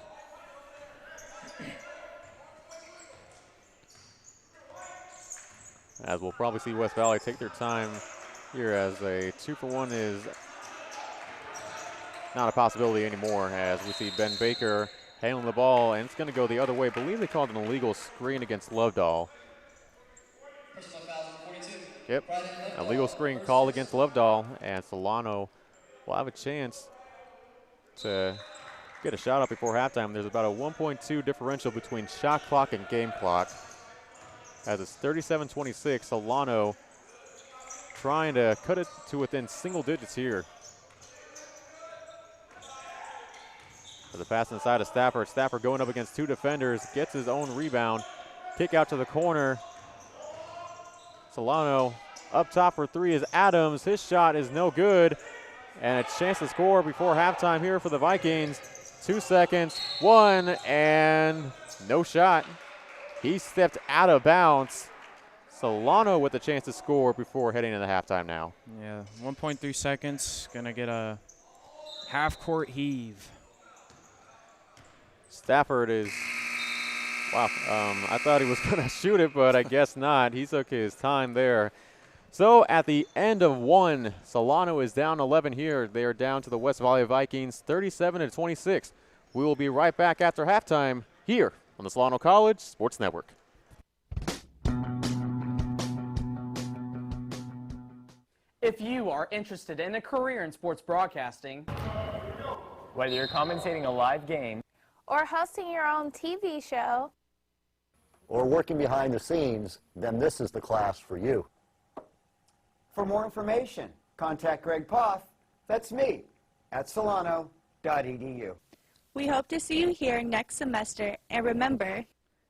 A: As we'll probably see West Valley take their time here, as a 2-for-1 is not a possibility anymore, as we see Ben Baker handling the ball, and it's going to go the other way. I believe they called an illegal screen against Lovedahl. Yep, illegal screen call against Lovedahl, and Solano will have a chance to get a shot up before halftime. There's about a 1.2 differential between shot clock and game clock, as it's 37-26. Solano trying to cut it to within single digits here. For the pass inside of Stafford. Stafford going up against 2 defenders, gets his own rebound. Kick out to the corner. Solano up top for 3 is Adams. His shot is no good. And a chance to score before halftime here for the Vikings. 2 seconds, 1, and no shot. He stepped out of bounds. Solano with the chance to score before heading into halftime now.
B: Yeah, 1.3 seconds. Gonna get a half-court heave.
A: Stafford is, wow, I thought he was going to shoot it, but I guess not. He took his time there. So at the end of 1, Solano is down 11 here. They are down to the West Valley Vikings, 37-26. We will be right back after halftime here on the Solano College Sports Network.
F: If you are interested in a career in sports broadcasting,
G: whether you're commentating a live game
H: or hosting your own TV show,
I: or working behind the scenes, then this is the class for you.
J: For more information, contact Greg Poff, that's me, at solano.edu.
H: we hope to see you here next semester, and remember,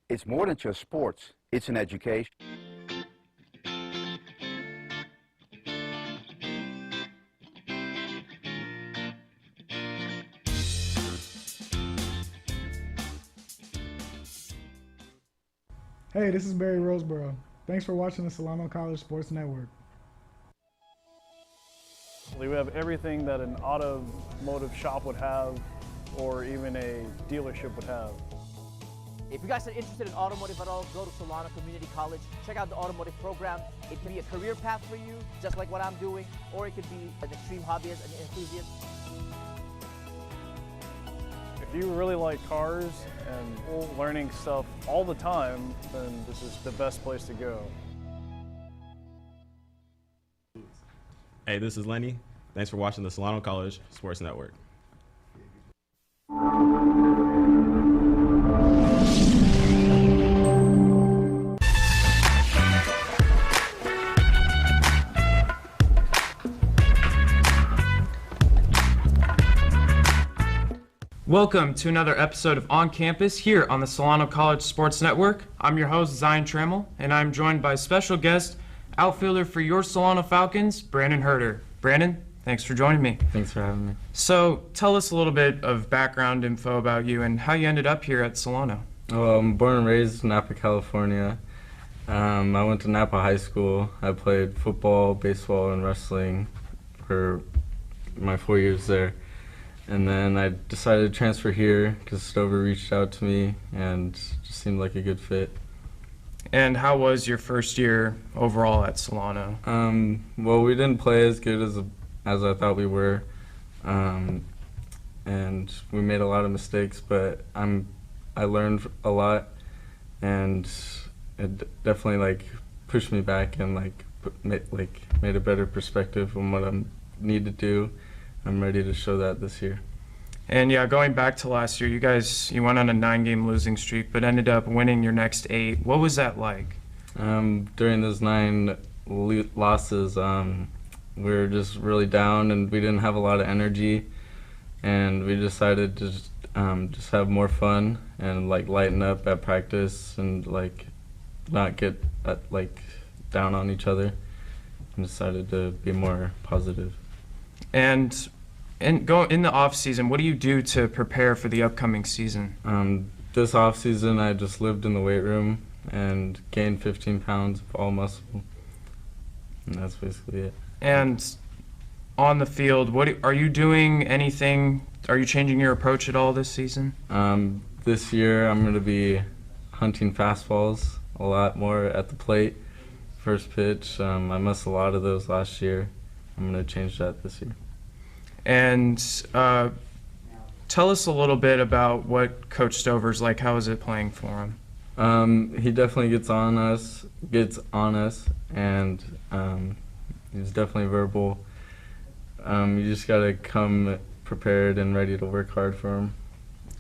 K: it's more than just sports, it's an education.
L: Hey, this is Barry Roseborough. Thanks for watching the Solano College Sports Network.
M: We have everything that an automotive shop would have, or even a dealership would have.
N: If you guys are interested in automotive at all, go to Solano Community College. Check out the automotive program. It can be a career path for you, just like what I'm doing, or it could be an extreme hobbyist, an enthusiast.
M: If you really like cars and learning stuff all the time, then this is the best place to go.
O: Hey, this is Lenny. Thanks for watching the Solano College Sports Network.
B: Welcome to another episode of On Campus here on the Solano College Sports Network. I'm your host, Zion Trammell, and I'm joined by special guest, outfielder for your Solano Falcons, Brandon Herter. Brandon? Thanks for joining me.
P: Thanks for having me.
B: So tell us a little bit of background info about you and how you ended up here at Solano.
P: Well, I'm born and raised in Napa, California. I went to Napa High School. I played football, baseball, and wrestling for my 4 years there. And then I decided to transfer here because Stover reached out to me and just seemed like a good fit.
B: And how was your first year overall at Solano?
P: Well, we didn't play as good as I thought we were, and we made a lot of mistakes. But I learned a lot, and it definitely pushed me back and made a better perspective on what I need to do. I'm ready to show that this year.
B: And yeah, going back to last year, you went on a 9-game losing streak, but ended up winning your next 8. What was that like?
P: During those 9 losses, we were just really down, and we didn't have a lot of energy, and we decided to just have more fun and lighten up at practice and not get down on each other, and decided to be more positive.
B: And in the off season, what do you do to prepare for the upcoming season?
P: This off season, I just lived in the weight room and gained 15 pounds of all muscle, and that's basically it.
B: And on the field, are you doing anything? Are you changing your approach at all this season?
P: This year, I'm going to be hunting fastballs a lot more at the plate. First pitch, I missed a lot of those last year. I'm going to change that this year.
B: And tell us a little bit about what Coach Stover's like. How is it playing for him?
P: He definitely gets on us, and he's definitely verbal. You just gotta come prepared and ready to work hard for him.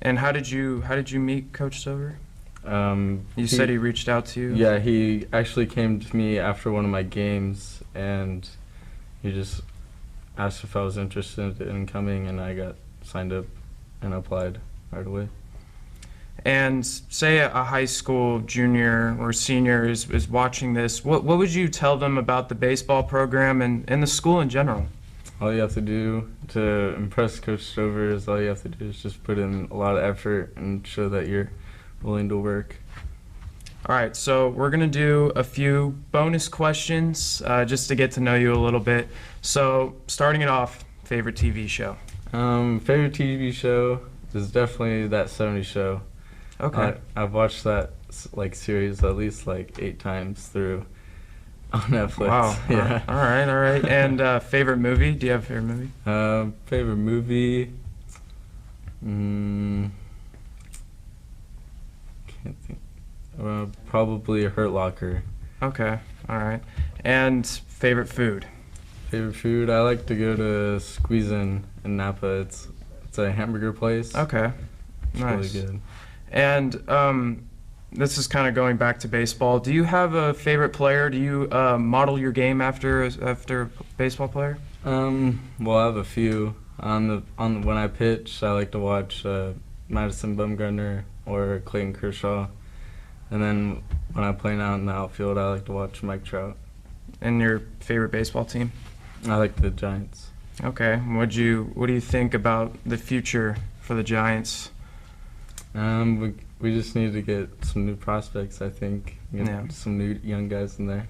B: And how did you meet Coach Stover? You said he reached out to you?
P: Yeah, he actually came to me after one of my games, and he just asked if I was interested in coming, and I got signed up and applied right away.
B: And say a high school junior or senior is watching this, what would you tell them about the baseball program and the school in general?
P: All you have to do to impress Coach Stover is just put in a lot of effort and show that you're willing to work.
B: All right, so we're going to do a few bonus questions just to get to know you a little bit. So starting it off, favorite TV show?
P: Favorite TV show is definitely That 70s Show.
B: Okay.
P: I've watched that series at least 8 times through on Netflix.
B: Wow.
P: Yeah.
B: All right. And favorite movie? Do you have a favorite movie?
P: Favorite movie? Can't think. Probably Hurt Locker.
B: Okay. All right. And favorite food?
P: Favorite food? I like to go to Squeeze in Napa. It's a hamburger place.
B: Okay.
P: It's
B: Nice.
P: really good.
B: And this is kind of going back to baseball. Do you have a favorite player? Do you model your game after a baseball player?
P: Well, I have a few. When I pitch, I like to watch Madison Bumgarner or Clayton Kershaw. And then when I'm playing out in the outfield, I like to watch Mike Trout.
B: And your favorite baseball team?
P: I like the Giants.
B: Okay. What do you think about the future for the Giants?
P: We just need to get some new prospects, I think.
B: Yeah.
P: Some new young guys in there.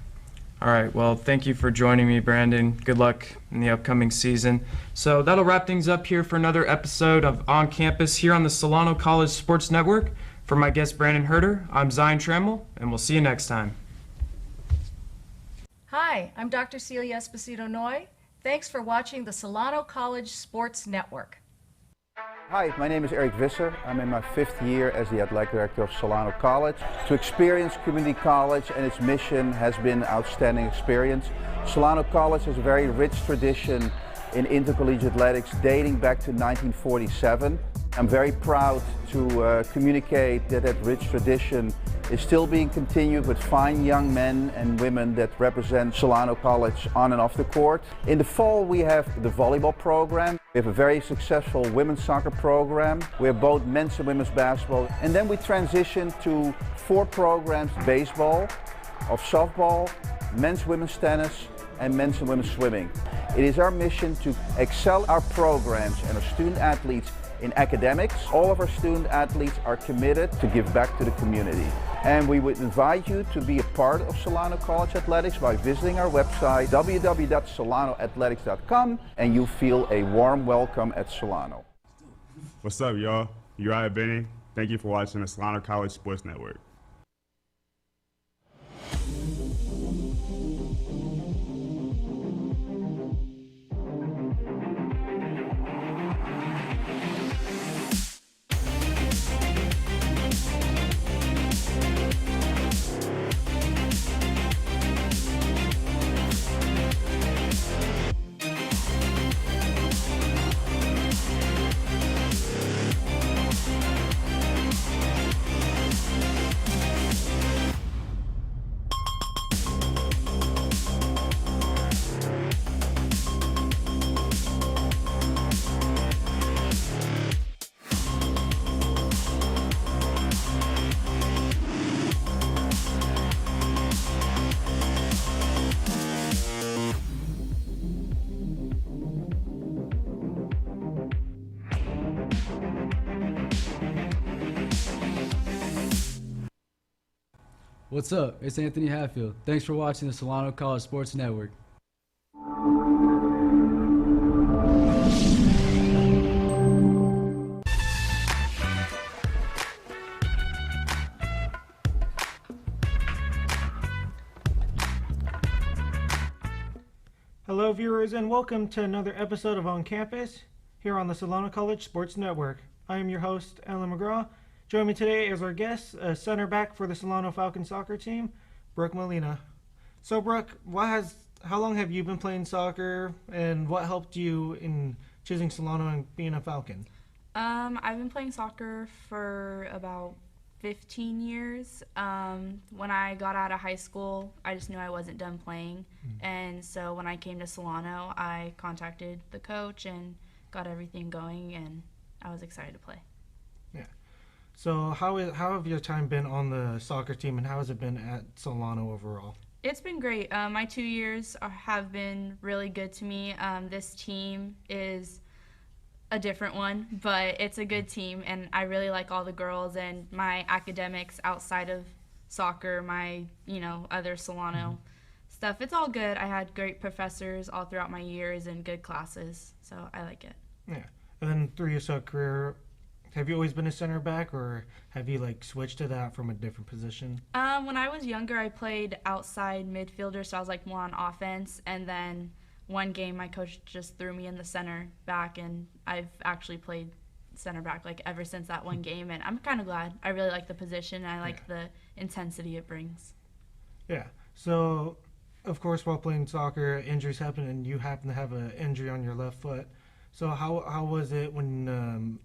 B: All right. Well, thank you for joining me, Brandon. Good luck in the upcoming season. So that'll wrap things up here for another episode of On Campus here on the Solano College Sports Network. For my guest, Brandon Herter, I'm Zion Trammell, and we'll see you next time.
Q: Hi, I'm Dr. Celia Esposito-Noy. Thanks for watching the Solano College Sports Network.
K: Hi, my name is Eric Visser. I'm in my 5th year as the athletic director of Solano College. To experience community college and its mission has been an outstanding experience. Solano College has a very rich tradition in intercollegiate athletics dating back to 1947. I'm very proud to communicate that rich tradition is still being continued with fine young men and women that represent Solano College on and off the court. In the fall we have the volleyball program. We have a very successful women's soccer program. We have both men's and women's basketball. And then we transition to 4 programs: baseball, of softball, men's women's tennis, and men's and women's swimming. It is our mission to excel our programs and our student athletes in academics. All of our student athletes are committed to give back to the community. And we would invite you to be a part of Solano College Athletics by visiting our website, www.solanoathletics.com, and you feel a warm welcome at Solano.
R: What's up, y'all? Uriah Benning. Thank you for watching the Solano College Sports Network.
S: What's up? It's Anthony Hatfield. Thanks for watching the Solano College Sports Network.
T: Hello viewers and welcome to another episode of On Campus here on the Solano College Sports Network. I am your host, Alan McGraw. Joining me today is our guest, center back for the Solano Falcons soccer team, Brooke Molina. So Brooke, how long have you been playing soccer and what helped you in choosing Solano and being a Falcon?
U: I've been playing soccer for about 15 years. When I got out of high school, I just knew I wasn't done playing. And so when I came to Solano, I contacted the coach and got everything going, and I was excited to play.
T: Yeah. So how have your time been on the soccer team, and how has it been at Solano overall?
U: It's been great. My 2 years have been really good to me. This team is a different one, but it's a good team, and I really like all the girls, and my academics outside of soccer, my other Solano stuff, it's all good. I had great professors all throughout my years and good classes, so I like it.
T: Yeah. And then through your soccer career, have you always been a center back, or have you switched to that from a different position?
U: When I was younger, I played outside midfielder, so I was more on offense. And then one game, my coach just threw me in the center back, and I've actually played center back ever since that one game. And I'm kind of glad. I really like the position. And I like the intensity it brings.
T: Yeah. So, of course, while playing soccer, injuries happen, and you happen to have an injury on your left foot. So how was it when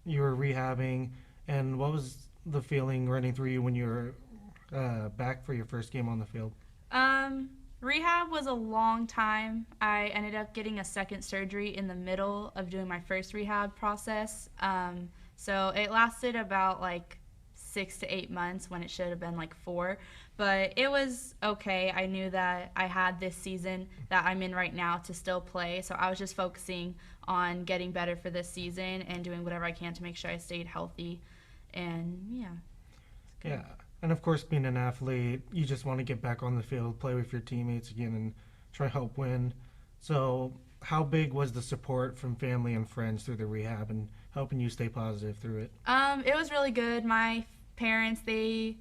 T: you were rehabbing, and what was the feeling running through you when you were back for your first game on the field?
U: Rehab was a long time. I ended up getting a second surgery in the middle of doing my first rehab process. So it lasted about 6 to 8 months when it should have been 4. But it was okay. I knew that I had this season that I'm in right now to still play. So I was just focusing on getting better for this season and doing whatever I can to make sure I stayed healthy. And yeah.
T: Yeah. And of course, being an athlete, you just want to get back on the field, play with your teammates again, and try to help win. So how big was the support from family and friends through the rehab and helping you stay positive through it?
U: It was really good. My parents, they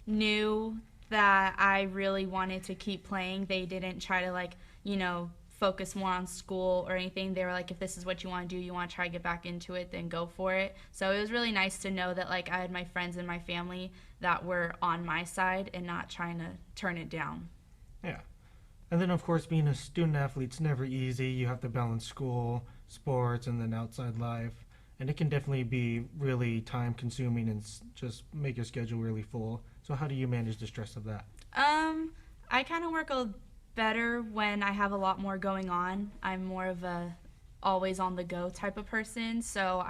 U: knew that I really wanted to keep playing. They didn't try to focus more on school or anything. They were like, if this is what you want to do, you want to try to get back into it, then go for it. So it was really nice to know that I had my friends and my family that were on my side and not trying to turn it down.
T: Yeah. And then of course, being a student athlete's never easy. You have to balance school, sports, and then outside life. And it can definitely be really time consuming and just make your schedule really full. So how do you manage the stress of that?
U: I kind of work better when I have a lot more going on. I'm more of a always on the go type of person. So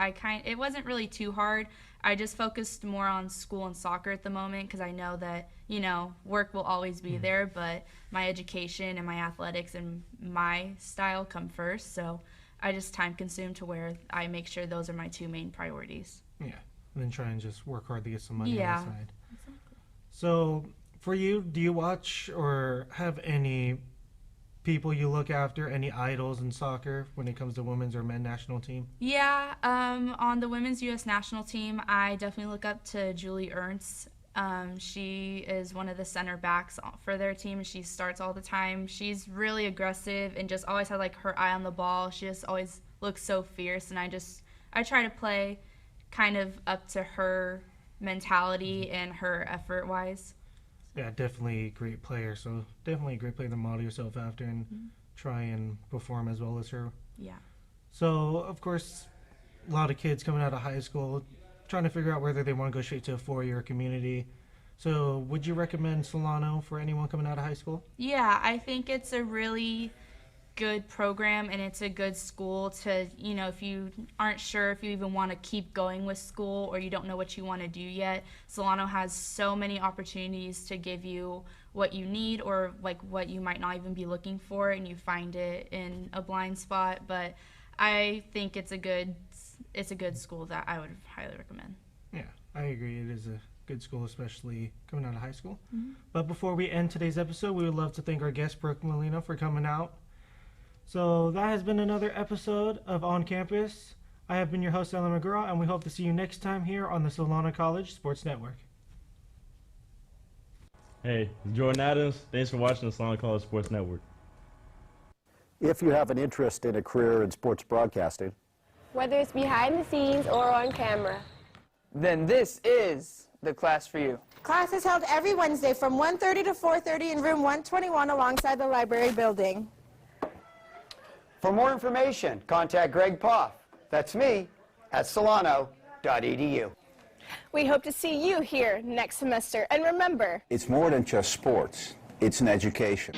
U: it wasn't really too hard. I just focused more on school and soccer at the moment because I know that, you know, work will always be there, but my education and my athletics and my style come first. So I just time consume to where I make sure those are my two main priorities.
T: Yeah, and then try and just work hard to get some money
U: Yeah.
T: on the side. Exactly. So for you, do you watch or have any people you look after, any idols in soccer when it comes to women's or men's national team?
U: Yeah, on the women's U.S. national team, I definitely look up to Julie Ernst. She is one of the center backs for their team, and she starts all the time. She's really aggressive and just always had like her eye on the ball. She just always looks so fierce, and I try to play kind of up to her mentality and her effort-wise.
T: Yeah, definitely a great player. So definitely a great player to model yourself after and try and perform as well as her.
U: Yeah.
T: So, of course, a lot of kids coming out of high school trying to figure out whether they want to go straight to a four-year community. So would you recommend Solano for anyone coming out of high school?
U: Yeah, I think it's a really good program and it's a good school to, you know, if you aren't sure if you even want to keep going with school or you don't know what you want to do yet, Solano has so many opportunities to give you what you need or like what you might not even be looking for and you find it in a blind spot. But I think it's a good school that I would highly recommend.
T: Yeah, I agree. It is a good school, especially coming out of high school. But before we end today's episode, we would love to thank our guest, Brooke Molina, for coming out. So that has been another episode of On Campus. I have been your host, Ellen McGraw, and we hope to see you next time here on the Solano College Sports Network.
O: Hey, Jordan Adams. Thanks for watching the Solano College Sports Network.
I: If you have an interest in a career in sports broadcasting,
D: whether it's behind the scenes or on camera,
F: then this is the class for you.
D: Class is held every Wednesday from 1:30 to 4:30 in room 121 alongside the library building.
J: For more information, contact Greg Poff, that's me, at solano.edu.
D: We hope to see you here next semester. And remember,
K: It's more than just sports. It's an education.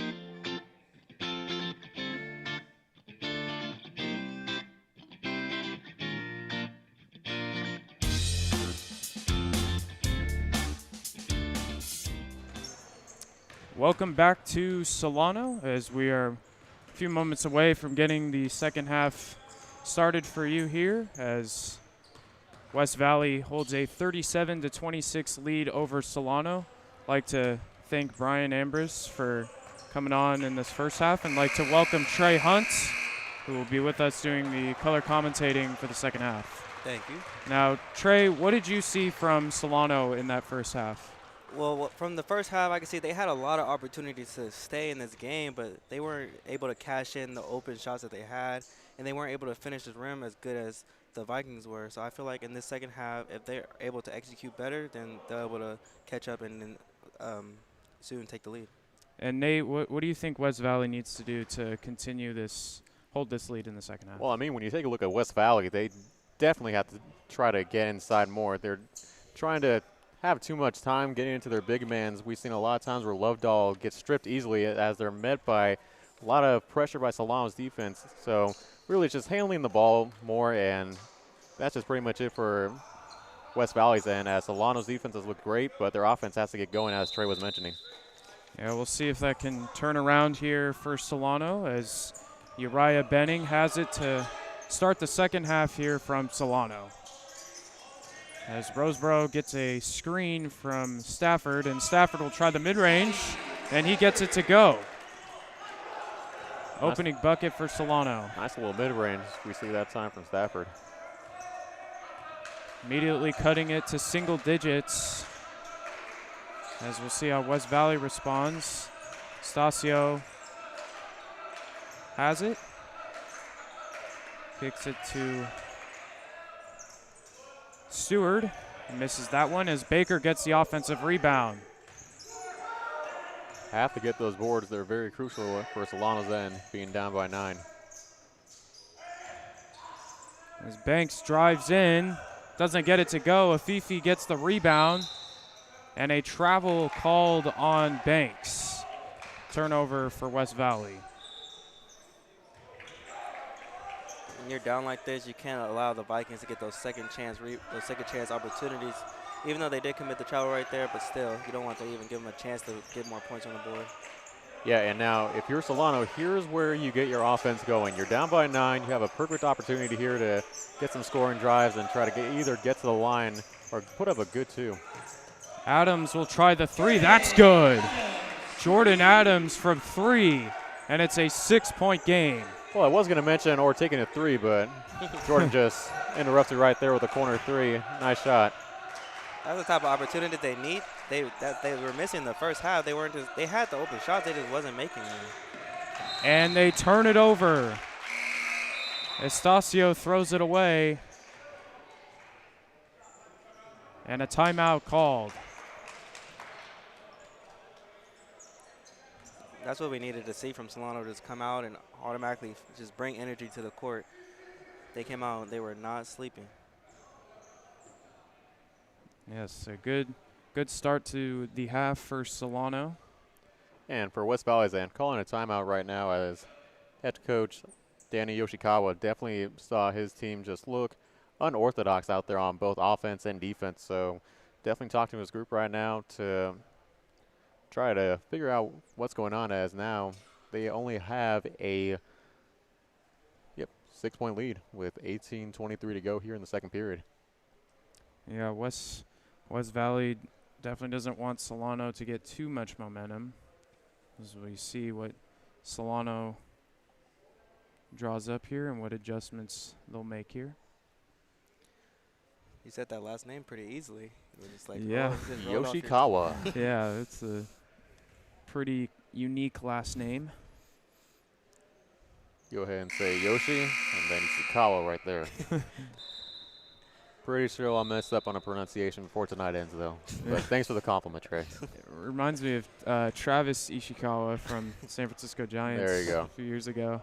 B: Welcome back to Solano as we are a few moments away from getting the second half started for you here as West Valley holds a 37-26 lead over Solano. I'd like to thank Brian Ambrose for coming on in this first half and like to welcome Trey Hunt, who will be with us doing the color commentating for the second half.
V: Thank you.
B: Now, Trey, what did you see from Solano in that first half?
V: Well, from the first half, I can see they had a lot of opportunities to stay in this game, but they weren't able to cash in the open shots that they had, and they weren't able to finish the rim as good as the Vikings were. So I feel like in this second half, if they're able to execute better, then they're able to catch up and then soon take the lead.
B: And Nate, what do you think West Valley needs to do to continue hold this lead in the second half?
A: Well, I mean, when you take a look at West Valley, they definitely have to try to get inside more. They're trying to have too much time getting into their big mans. We've seen a lot of times where Lovedahl gets stripped easily as they're met by a lot of pressure by Solano's defense. So really just handling the ball more, and that's just pretty much it for West Valley's end, as Solano's defense has looked great, but their offense has to get going, as Trey was mentioning.
B: Yeah, we'll see if that can turn around here for Solano as Uriah Benning has it to start the second half here from Solano. As Roseboro gets a screen from Stafford, and Stafford will try the mid-range, and he gets it to go. Opening bucket for Solano.
A: Nice little mid-range we see that time from Stafford.
B: Immediately cutting it to single digits. As we'll see how West Valley responds. Stasio has it. Kicks it to Stewart. Misses that one as Baker gets the offensive rebound.
A: Have to get those boards. They're very crucial for Solano's end, being down by 9.
B: As Banks drives in, doesn't get it to go. Afifi gets the rebound, and a travel called on Banks. Turnover for West Valley.
V: When you're down like this, you can't allow the Vikings to get those second chance opportunities. Even though they did commit the travel right there, but still, you don't want to even give them a chance to get more points on the board.
A: Yeah, and now if you're Solano, here's where you get your offense going. You're down by 9. You have a perfect opportunity here to get some scoring drives and try to either get to the line or put up a good 2.
B: Adams will try the 3. That's good. Jordan Adams from 3, and it's a 6-point game.
A: Well, I was going to mention or taking a 3, but Jordan just interrupted right there with a corner 3. Nice shot.
V: That's the type of opportunity they need. They were missing in the first half. They had the open shots, they just wasn't making them.
B: And they turn it over. Estacio throws it away. And a timeout called.
V: That's what we needed to see from Solano, just come out and automatically just bring energy to the court. They came out, they were not sleeping.
B: Yes, a good start to the half for Solano.
A: And for West Valley's end, calling a timeout right now as head coach Danny Yoshikawa definitely saw his team just look unorthodox out there on both offense and defense. So definitely talking to his group right now to try to figure out what's going on, as now they only have a 6-point lead with 18:23 to go here in the second period.
B: Yeah, West Valley definitely doesn't want Solano to get too much momentum, as we see what Solano draws up here and what adjustments they'll make here.
V: You said that last name pretty easily. It was just like,
B: yeah,
A: Yoshikawa.
B: Yeah, it's a pretty unique last name.
A: Go ahead and say Yoshi, and then Ishikawa right there. Pretty sure I'll mess up on a pronunciation before tonight ends, though. But thanks for the compliment, Trey.
B: It reminds me of Travis Ishikawa from San Francisco Giants.
A: There you go.
B: A few years ago.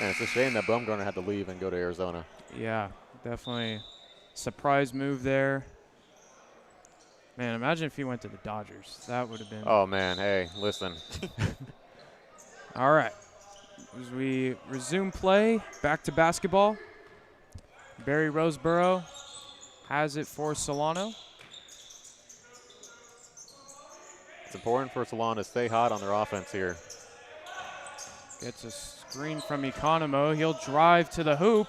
A: And it's a shame that Bumgarner had to leave and go to Arizona.
B: Yeah, definitely surprise move there. Man, imagine if he went to the Dodgers. That would have been.
A: Oh, man. Hey, listen.
B: All right. As we resume play, back to basketball. Barry Roseboro has it for Solano.
A: It's important for Solano to stay hot on their offense here.
B: Gets a screen from Economo. He'll drive to the hoop.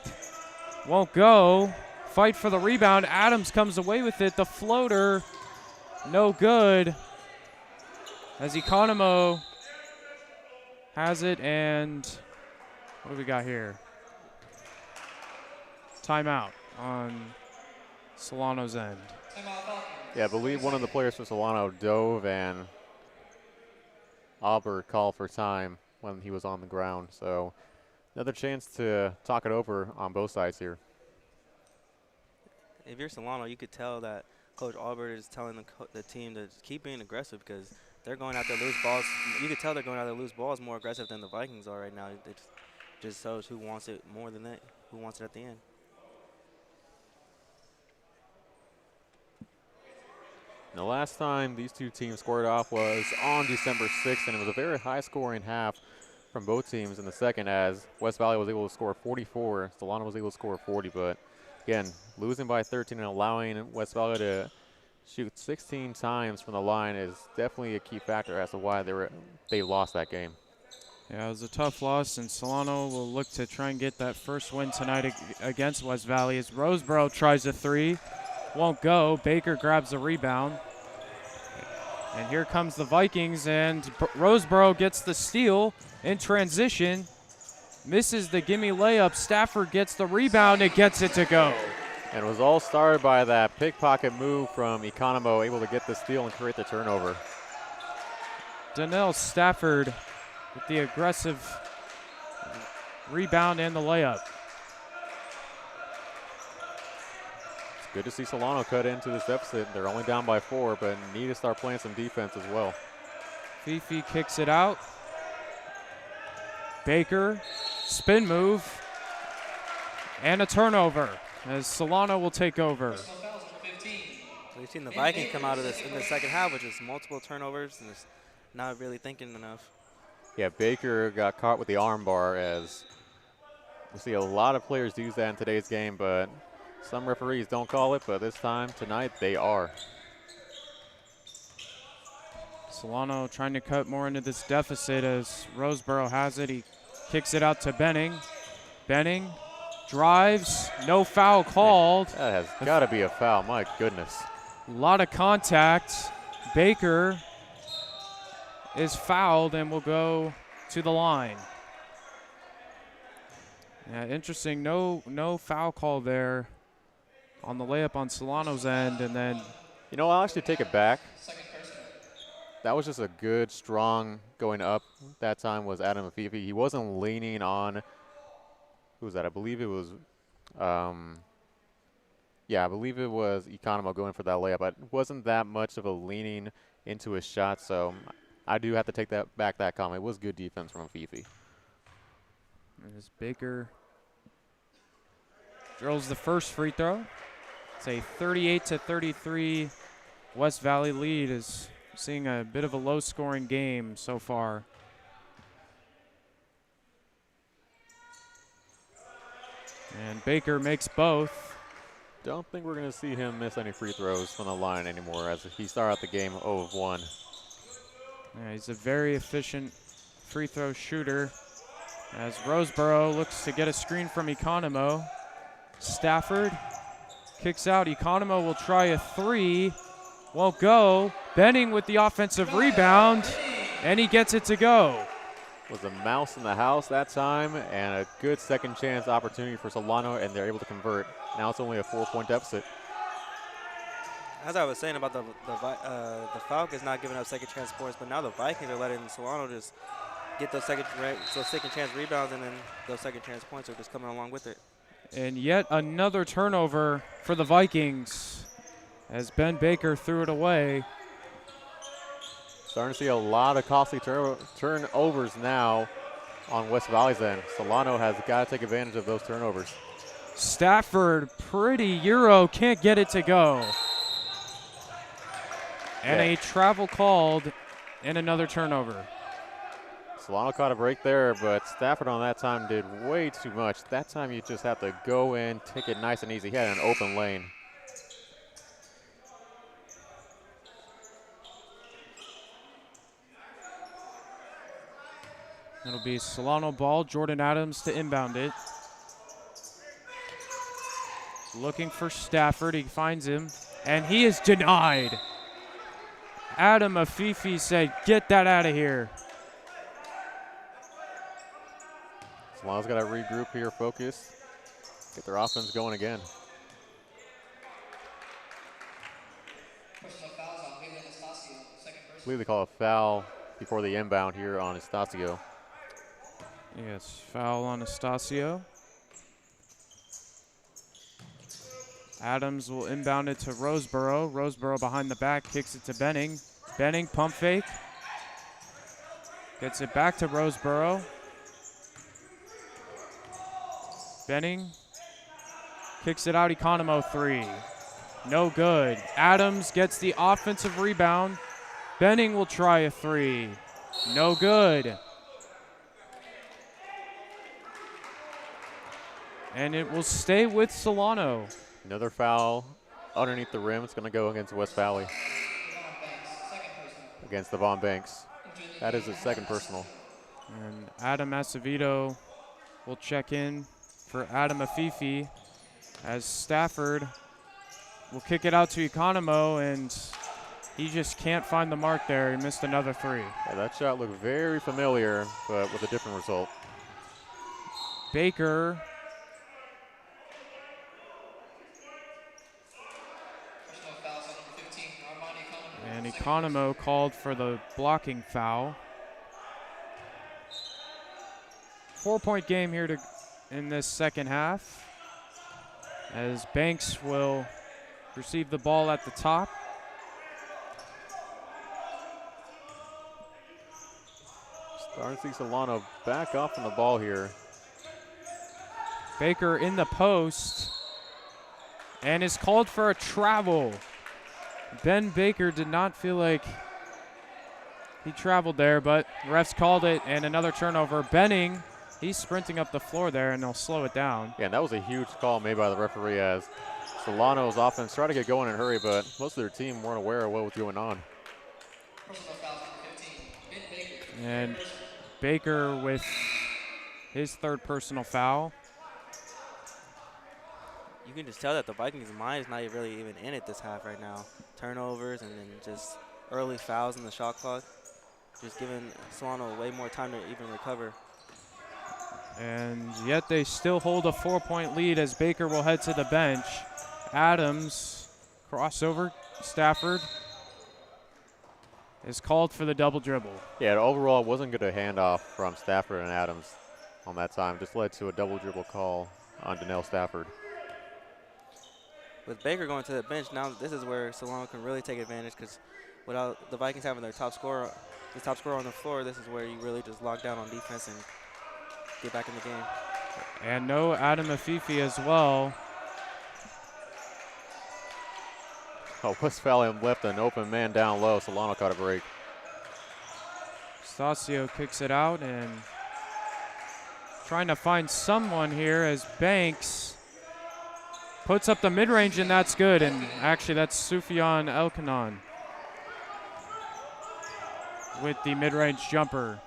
B: Won't go. Fight for the rebound. Adams comes away with it. The floater, no good. As Economo has it, and what do we got here? Timeout on Solano's end.
A: Yeah, I believe one of the players for Solano dove, and Albert called for time when he was on the ground. So another chance to talk it over on both sides here.
V: If you're Solano, you could tell that Coach Albert is telling the team to keep being aggressive, because they're going out there loose balls. You could tell they're going out there loose balls more aggressive than the Vikings are right now. It just shows who wants it more than that, who wants it at the end.
A: The last time these two teams squared off was on December 6th, and it was a very high-scoring half from both teams in the second, as West Valley was able to score 44. Solano was able to score 40, but again, losing by 13 and allowing West Valley to shoot 16 times from the line is definitely a key factor as to why they lost that game.
B: Yeah, it was a tough loss, and Solano will look to try and get that first win tonight against West Valley as Roseboro tries a 3. Won't go. Baker grabs the rebound. And here comes the Vikings, and Roseboro gets the steal in transition. Misses the gimme layup. Stafford gets the rebound and gets it to go.
A: And it was all started by that pickpocket move from Economo, able to get the steal and create the turnover.
B: Donnell Stafford with the aggressive rebound and the layup.
A: Good to see Solano cut into this deficit. They're only down by 4, but need to start playing some defense as well.
B: Fifi kicks it out. Baker, spin move, and a turnover as Solano will take over.
V: We've seen the Vikings come out of this in the second half with just multiple turnovers and just not really thinking enough.
A: Yeah, Baker got caught with the arm bar as We see a lot of players use that in today's game, but some referees don't call it, but this time, tonight, they are.
B: Solano trying to cut more into this deficit as Roseboro has it. He kicks it out to Benning. Benning drives, no foul called.
A: That has got to be a foul, my goodness.
B: A lot of contact. Baker is fouled and will go to the line. Yeah, interesting. No foul call there on the layup on Solano's end, and then.
A: You know, I'll actually take it back. That was just a good, strong going up. That time was Adam Afifi. He wasn't leaning on. Who was that? I believe it was. Yeah, I believe it was Economo going for that layup. But it wasn't that much of a leaning into his shot, so I do have to take that back. That comment. It was good defense from Afifi.
B: As Baker drills the first free throw. It's a 38-33 West Valley lead, is seeing a bit of a low-scoring game so far. And Baker makes both.
A: Don't think we're going to see him miss any free throws from the line anymore, as he started out the game 0 of 1.
B: Yeah, he's a very efficient free throw shooter. As Roseboro looks to get a screen from Economo. Stafford kicks out. Economo will try a three. Won't go. Benning with the offensive rebound, and he gets it to go.
A: Was a mouse in the house that time, and a good second chance opportunity for Solano, and they're able to convert. Now it's only a 4-point deficit.
V: As I was saying about the Falcons not giving up second chance points, but now the Vikings are letting Solano just get those second chance rebounds, and then those second chance points are just coming along with it.
B: And yet another turnover for the Vikings as Ben Baker threw it away.
A: Starting to see a lot of costly turnovers now on West Valley's end. Solano has got to take advantage of those turnovers.
B: Stafford, pretty Euro, can't get it to go. And a travel called and another turnover.
A: Solano caught a break there, but Stafford on that time did way too much. That time you just have to go in, take it nice and easy. He had an open lane.
B: It'll be Solano ball, Jordan Adams to inbound it. Looking for Stafford, he finds him, and he is denied. Adam Afifi said, get that out of here.
A: Solano's got to regroup here, focus, get their offense going again. I believe they call a foul before the inbound here on Estacio.
B: Yes, foul on Estacio. Adams will inbound it to Roseboro. Roseboro behind the back, kicks it to Benning. Benning, pump fake. Gets it back to Roseboro. Benning kicks it out, Economo three. No good. Adams gets the offensive rebound. Benning will try a three. No good. And it will stay with Solano.
A: Another foul underneath the rim. It's going to go against West Valley. Against the Von Banks. That is his second personal.
B: And Adam Acevedo will check in for Adam Afifi as Stafford will kick it out to Economo, and he just can't find the mark there. He missed another three.
A: Yeah, that shot looked very familiar, but with a different result.
B: Baker. And Economo called for the blocking foul. 4-point game here in this second half, as Banks will receive the ball at the top.
A: Starting to see Solano back off on the ball here.
B: Baker in the post and is called for a travel. Ben Baker did not feel like he traveled there, but refs called it, and another turnover. Benning He's sprinting up the floor there, and they'll slow it down.
A: Yeah, and that was a huge call made by the referee as Solano's offense tried to get going in a hurry, but most of their team weren't aware of what was going on.
B: And Baker with his third personal foul.
V: You can just tell that the Vikings' mind is not really even in it this half right now. Turnovers and then just early fouls in the shot clock, just giving Solano way more time to even recover.
B: And yet they still hold a 4-point lead as Baker will head to the bench. Adams, crossover, Stafford is called for the double dribble.
A: Yeah, overall it wasn't good a handoff from Stafford and Adams on that time. Just led to a double dribble call on Donnell Stafford.
V: With Baker going to the bench, now this is where Solano can really take advantage, because without the Vikings having their top scorer on the floor, this is where you really just lock down on defense and get back in the game.
B: And no Adam Afifi as well.
A: Oh, Westphalian left an open man down low. Solano caught a break.
B: Stasio kicks it out and trying to find someone here as Banks puts up the mid-range, and that's good. And actually, that's Sufyan Elkanan with the mid-range jumper.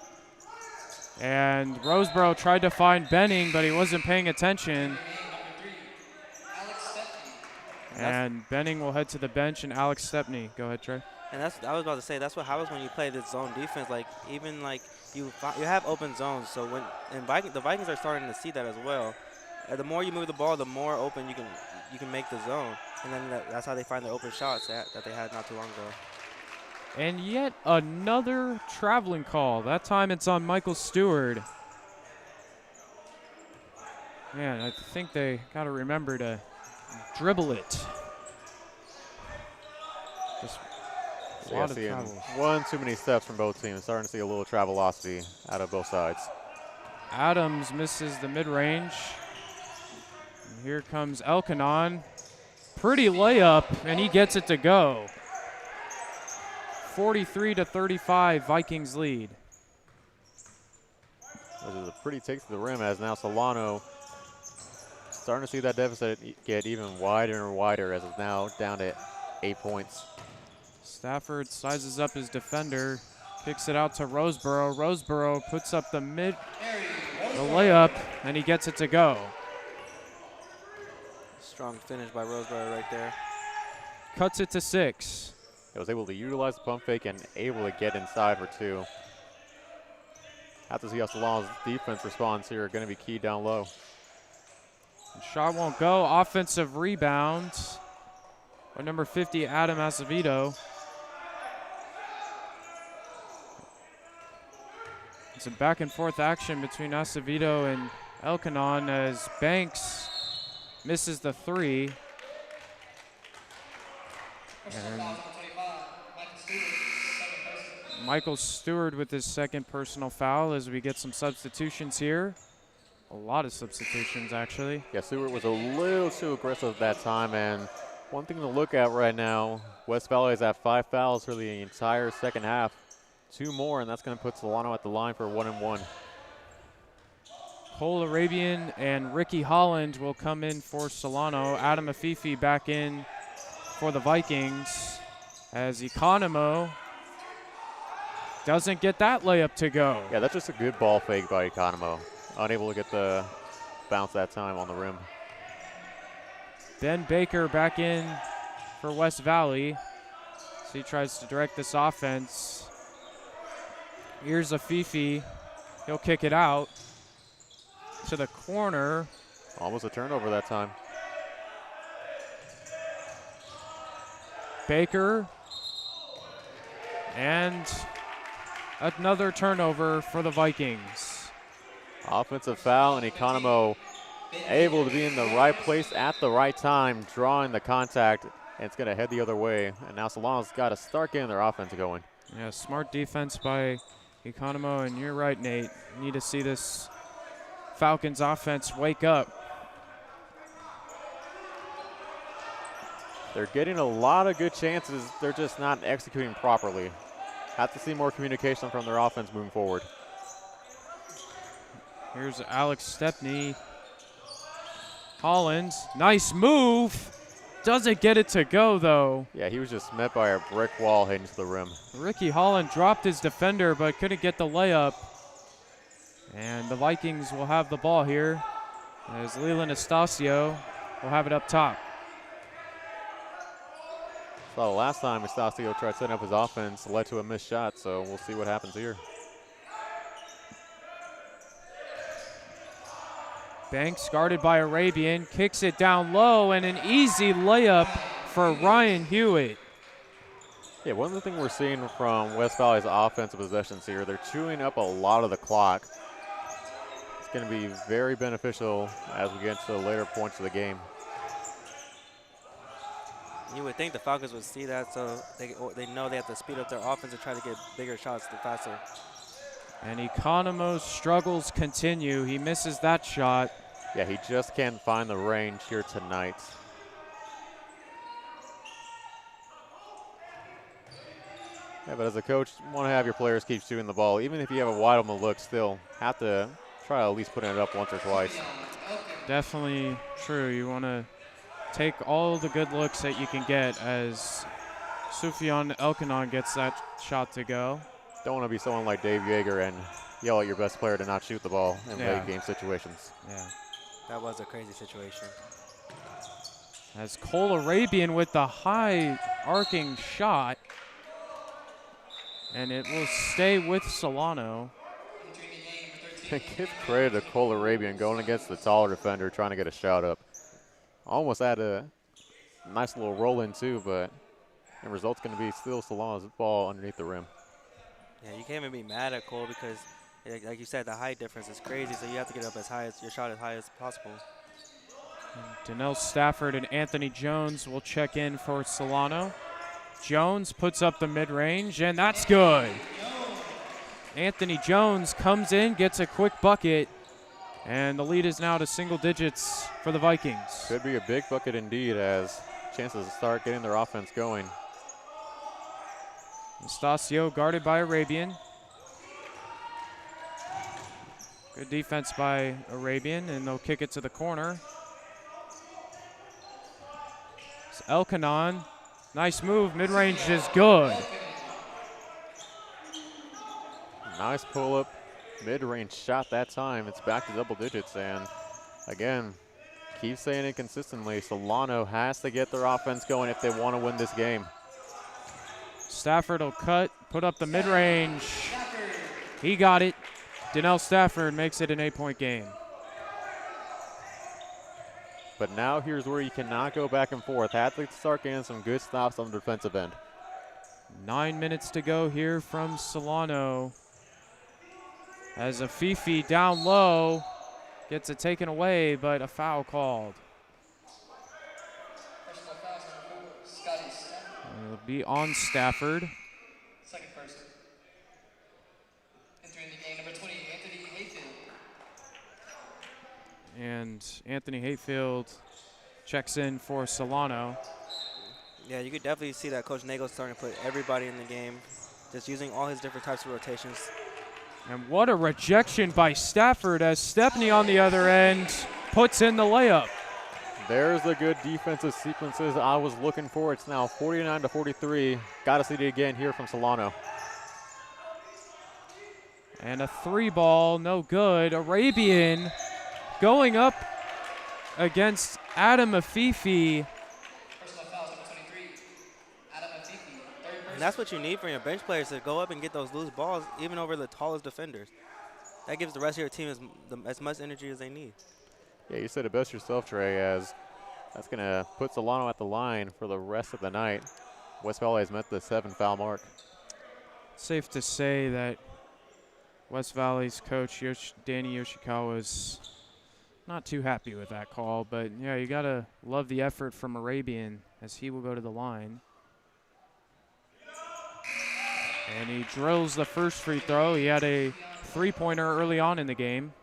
B: And Roseboro tried to find Benning, but he wasn't paying attention. And Benning will head to the bench, and Alex Stepney. Go ahead, Trey.
V: And I was about to say, that's what happens when you play this zone defense. Like, even like you have open zones. So the Vikings are starting to see that as well. The more you move the ball, the more open you can make the zone, and then that's how they find the open shots that they had not too long ago.
B: And yet another traveling call. That time it's on Michael Stewart. Man, I think they got to remember to dribble it. Just a lot of travel.
A: One too many steps from both teams. Starting to see a little travelocity out of both sides.
B: Adams misses the mid-range. Here comes Elkanan. Pretty layup, and he gets it to go. 43-35, Vikings lead.
A: This is a pretty take to the rim as now Solano starting to see that deficit get even wider and wider as it's now down to 8 points.
B: Stafford sizes up his defender, kicks it out to Roseboro. Roseboro puts up the layup, and he gets it to go.
V: Strong finish by Roseboro right there.
B: Cuts it to 6.
A: He was able to utilize the pump fake and able to get inside for 2. Have to see how Solano's defense responds here. Going to be key down low.
B: Shot won't go. Offensive rebound by number 50, Adam Acevedo. It's a back and forth action between Acevedo and Elkanan as Banks misses the 3. And Michael Stewart with his second personal foul as we get some substitutions here. A lot of substitutions, actually.
A: Yeah, Stewart was a little too aggressive that time, and one thing to look at right now, West Valley is at 5 fouls for the entire second half. 2 more, and that's going to put Solano at the line for 1-and-1.
B: Cole Arabian and Ricky Holland will come in for Solano. Adam Afifi back in for the Vikings as Economo doesn't get that layup to go.
A: Yeah, that's just a good ball fake by Economo. Unable to get the bounce that time on the rim.
B: Ben Baker back in for West Valley. So he tries to direct this offense. Here's Afifi. He'll kick it out to the corner.
A: Almost a turnover that time.
B: Baker. And another turnover for the Vikings.
A: Offensive foul, and Economo able to be in the right place at the right time, drawing the contact, and it's going to head the other way. And now Solano's got to start getting their offense going.
B: Yeah, smart defense by Economo, and you're right, Nate. Need to see this Falcons offense wake up.
A: They're getting a lot of good chances. They're just not executing properly. Have to see more communication from their offense moving forward.
B: Here's Alex Stepney. Hollins, nice move. Doesn't get it to go, though.
A: Yeah, he was just met by a brick wall heading to the rim.
B: Ricky Holland dropped his defender, but couldn't get the layup. And the Vikings will have the ball here as Leland Estacio will have it up top.
A: So the last time Estacio tried setting up his offense led to a missed shot, so we'll see what happens here.
B: Banks guarded by Arabian, kicks it down low, and an easy layup for Ryan Hewitt.
A: Yeah, one of the things we're seeing from West Valley's offensive possessions here, they're chewing up a lot of the clock. It's going to be very beneficial as we get to the later points of the game.
V: You would think the Falcons would see that, so they know they have to speed up their offense and try to get bigger shots the faster.
B: And Economos' struggles continue. He misses that shot.
A: Yeah, he just can't find the range here tonight. Yeah, but as a coach, you want to have your players keep shooting the ball. Even if you have a wide open look, still have to try at least putting it up once or twice.
B: Definitely true. You want to take all the good looks that you can get as Sufyan Elkanon gets that shot to go.
A: Don't want to be someone like Dave Yeager and yell at your best player to not shoot the ball in late game situations.
B: Yeah.
V: That was a crazy situation.
B: As Cole Arabian with the high arcing shot. And it will stay with Solano.
A: Give credit to Cole Arabian going against the taller defender trying to get a shot up. Almost had a nice little roll in too, but the result's going to be still Solano's ball underneath the rim.
V: Yeah, you can't even be mad at Cole because, like you said, the height difference is crazy, so you have to get up as high as your shot as high as possible.
B: Donnell Stafford and Anthony Jones will check in for Solano. Jones puts up the mid-range, and that's good. Anthony Jones comes in, gets a quick bucket, and the lead is now to single digits for the Vikings.
A: Could be a big bucket indeed as chances to start getting their offense going.
B: Estacio guarded by Arabian. Good defense by Arabian, and they'll kick it to the corner. It's Elkanon. Nice move. Mid-range is good.
A: Nice pull-up. Mid-range shot that time. It's back to double digits. And, again, keep saying it consistently. Solano has to get their offense going if they want to win this game.
B: Stafford will cut, put up the mid-range. He got it. Donnell Stafford makes it an 8-point game.
A: But now here's where you cannot go back and forth. Have to start getting some good stops on the defensive end.
B: 9 minutes to go here from Solano. As Afifi down low gets it taken away, but a foul called. It'll be on Stafford.
C: Second person. Entering the game, number 20, Anthony Hayfield.
B: And Anthony Hayfield checks in for Solano.
V: Yeah, you could definitely see that Coach Nagel's starting to put everybody in the game, just using all his different types of rotations.
B: And what a rejection by Stafford as Stepney on the other end puts in the layup.
A: There's the good defensive sequences I was looking for. It's now 49-43. Got to see it again here from Solano.
B: And a 3-ball, no good. Arabian going up against Adam Afifi.
V: And that's what you need from your bench players, to go up and get those loose balls, even over the tallest defenders. That gives the rest of your team as much energy as they need.
A: Yeah, you said it best yourself, Trey, as that's going to put Solano at the line for the rest of the night. West Valley has met the 7-foul mark.
B: Safe to say that West Valley's coach, Danny Yoshikawa, is not too happy with that call. But, yeah, you got to love the effort from Arabian as he will go to the line. And he drills the first free throw. He had a 3-pointer early on in the game.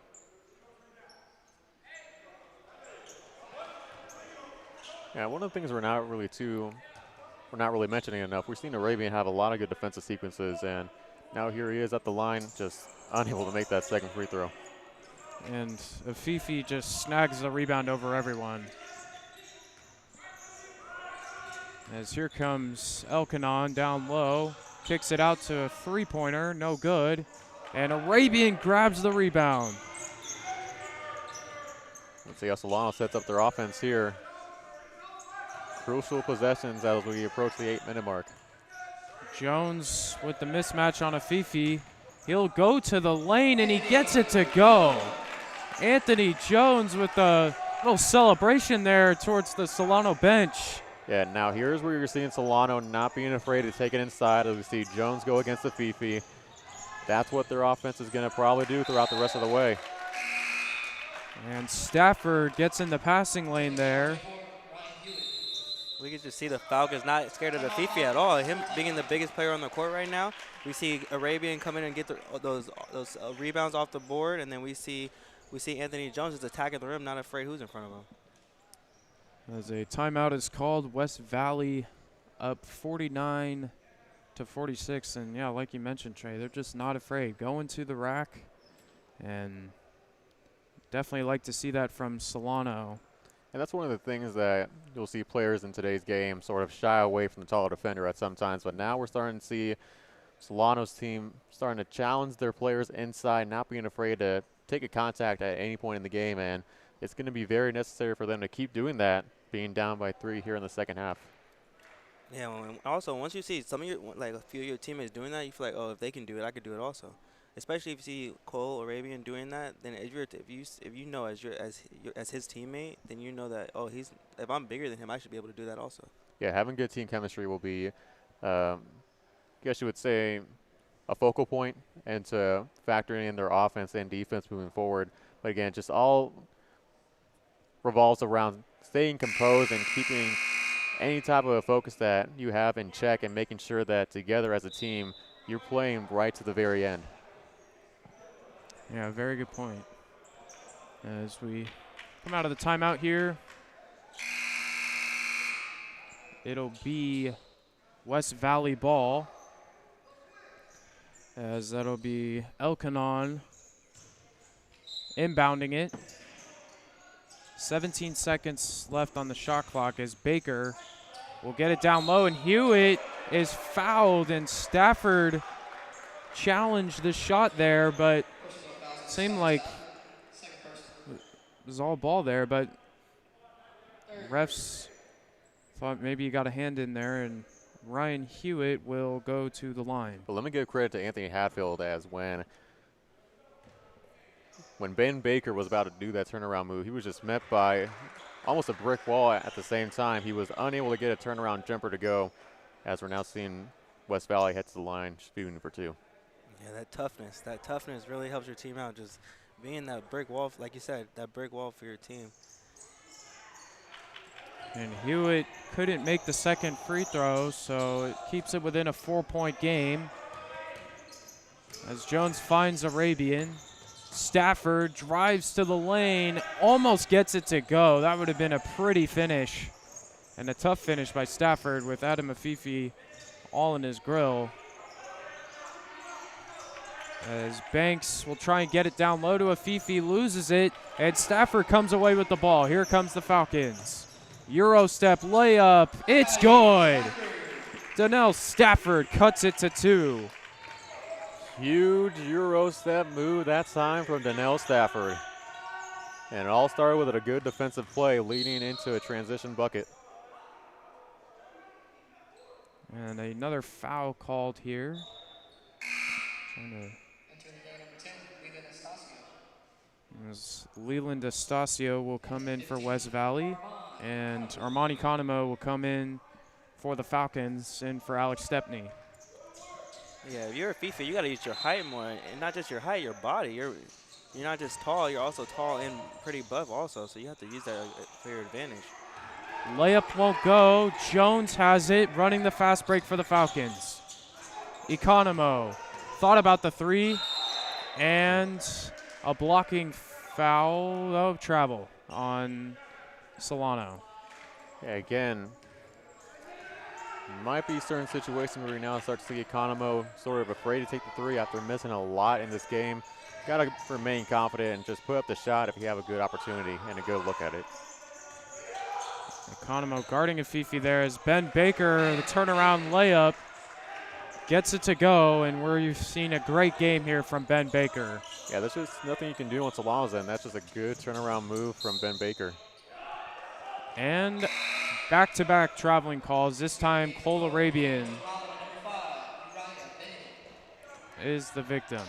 A: Yeah, one of the things we're not really mentioning enough, we've seen Arabian have a lot of good defensive sequences, and now here he is at the line, just unable to make that second free throw.
B: And Afifi just snags the rebound over everyone. As here comes Elkanon down low. Kicks it out to a three-pointer, no good. And Arabian grabs the rebound.
A: Let's see how Solano sets up their offense here. Crucial possessions as we approach the 8-minute mark.
B: Jones with the mismatch on Afifi. He'll go to the lane, and he gets it to go. Anthony Jones with a little celebration there towards the Solano bench.
A: Yeah, now here's where you're seeing Solano not being afraid to take it inside as we see Jones go against Afifi. That's what their offense is going to probably do throughout the rest of the way.
B: And Stafford gets in the passing lane there.
V: We can just see the Falcons not scared of Afifi at all. Him being the biggest player on the court right now. We see Arabian come in and get those rebounds off the board, and then we see Anthony Jones just attacking the rim, not afraid who's in front of him.
B: As a timeout is called, West Valley up 49 to 46, and yeah, like you mentioned, Trey, they're just not afraid. Going to the rack, and definitely like to see that from Solano.
A: And that's one of the things that you'll see players in today's game sort of shy away from the taller defender at some times, but now we're starting to see Solano's team starting to challenge their players inside, not being afraid to take a contact at any point in the game, and it's going to be very necessary for them to keep doing that, being down by 3 here in the second half.
V: Yeah, well, and also once you see some of your, like a few of your teammates doing that, you feel like, oh, if they can do it, I could do it also. Especially if you see Cole Arabian doing that, then if you know as his teammate, then you know that, oh, if I'm bigger than him, I should be able to do that also.
A: Yeah, having good team chemistry will be, I guess you would say, a focal point, and to factoring in their offense and defense moving forward. But again, just all revolves around staying composed and keeping any type of a focus that you have in check and making sure that together as a team, you're playing right to the very end.
B: Yeah, very good point. As we come out of the timeout here, it'll be West Valley ball, as that'll be Elkanon inbounding it. 17 seconds left on the shot clock as Baker will get it down low, and Hewitt is fouled, and Stafford challenged the shot there, but seemed like it was all ball there, but refs thought maybe he got a hand in there, and Ryan Hewitt will go to the line.
A: But let me give credit to Anthony Hatfield, as when Ben Baker was about to do that turnaround move, he was just met by almost a brick wall at the same time. He was unable to get a turnaround jumper to go, as we're now seeing West Valley head to the line shooting for 2.
V: Yeah, that toughness really helps your team out. Just being that brick wall, like you said, that brick wall for your team.
B: And Hewitt couldn't make the second free throw, so it keeps it within a 4-point game. As Jones finds Arabian. Stafford drives to the lane, almost gets it to go. That would have been a pretty finish, and a tough finish by Stafford with Adam Afifi all in his grill. As Banks will try and get it down low to Afifi, loses it, and Stafford comes away with the ball. Here comes the Falcons. Euro step layup, it's good. Donnell Stafford cuts it to 2.
A: Huge Euro step move that time from Donnell Stafford. And it all started with a good defensive play leading into a transition bucket.
B: And another foul called here. As Leland Estacio will come in for West Valley, and Armani Conomo will come in for the Falcons and for Alex Stepney.
V: Yeah, if you're a FIFA, you got to use your height more, and not just your height, your body. You're not just tall, you're also tall and pretty buff also, so you have to use that for your advantage.
B: Layup won't go. Jones has it, running the fast break for the Falcons. Economo thought about the 3, and a blocking foul of travel on Solano.
A: Yeah, again, might be certain situations where we now start to see Economo sort of afraid to take the 3 after missing a lot in this game. Got to remain confident and just put up the shot if you have a good opportunity and a good look at it.
B: Economo guarding Afifi there as Ben Baker, the turnaround layup, gets it to go, and we've seen a great game here from Ben Baker.
A: Yeah, there's just nothing you can do on Solano's end. That's just a good turnaround move from Ben Baker.
B: And back-to-back traveling calls. This time, Cole Arabian is the victim.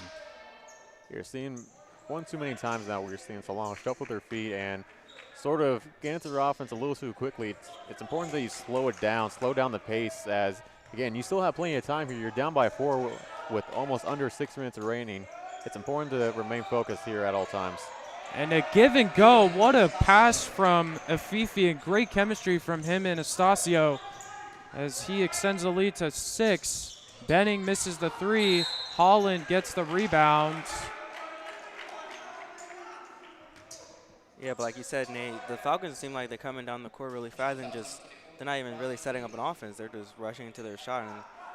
A: You're seeing one too many times now where you're seeing Solano shuffle their feet and sort of get into their offense a little too quickly. It's important that you slow it down, slow down the pace as, again, you still have plenty of time here. You're down by 4 with almost under 6 minutes remaining. It's important to remain focused here at all times.
B: And a give and go. What a pass from Afifi and great chemistry from him and Estacio as he extends the lead to 6. Benning misses the 3. Holland gets the rebound.
V: Yeah, but like you said, Nate, the Falcons seem like they're coming down the court really fast and they're not even really setting up an offense. They're just rushing into their shot, and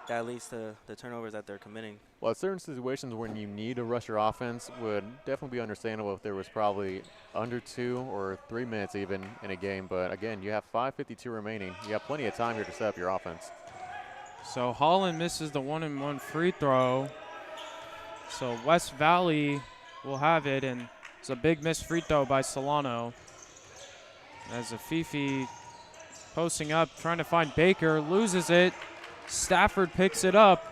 V: that leads to the turnovers that they're committing.
A: Well, certain situations when you need to rush your offense would definitely be understandable if there was probably under 2 or 3 minutes even in a game. But again, you have 5:52 remaining. You have plenty of time here to set up your offense.
B: So Holland misses the 1-and-1 free throw. So West Valley will have it, and it's a big missed free throw by Solano. As Afifi posting up, trying to find Baker, loses it. Stafford picks it up,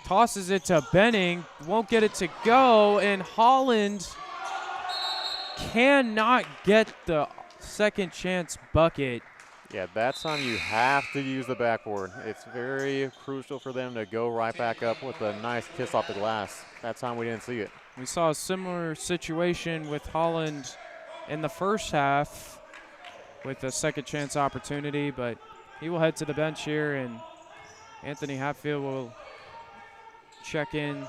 B: tosses it to Benning, won't get it to go, and Holland cannot get the second chance bucket.
A: Yeah, that's time you have to use the backboard. It's very crucial for them to go right back up with a nice kiss off the glass. That time we didn't see it.
B: We saw a similar situation with Holland in the first half with a second chance opportunity, but he will head to the bench here, and Anthony Hatfield will check in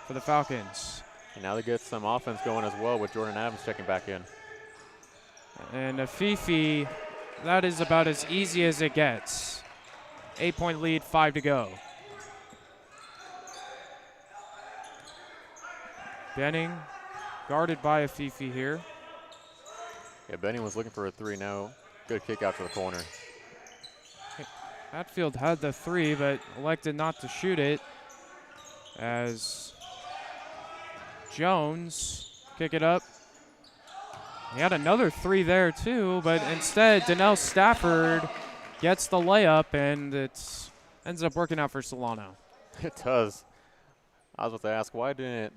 B: for the Falcons.
A: And now they get some offense going as well with Jordan Adams checking back in.
B: And Afifi, that is about as easy as it gets. 8-point lead, 5 to go. Benning guarded by Afifi here.
A: Yeah, Benning was looking for a 3 now. Good kick out to the corner.
B: Hatfield had the 3, but elected not to shoot it as Jones kick it up. He had another 3 there too, but instead Donnell Stafford gets the layup, and it ends up working out for Solano.
A: It does. I was about to ask, why didn't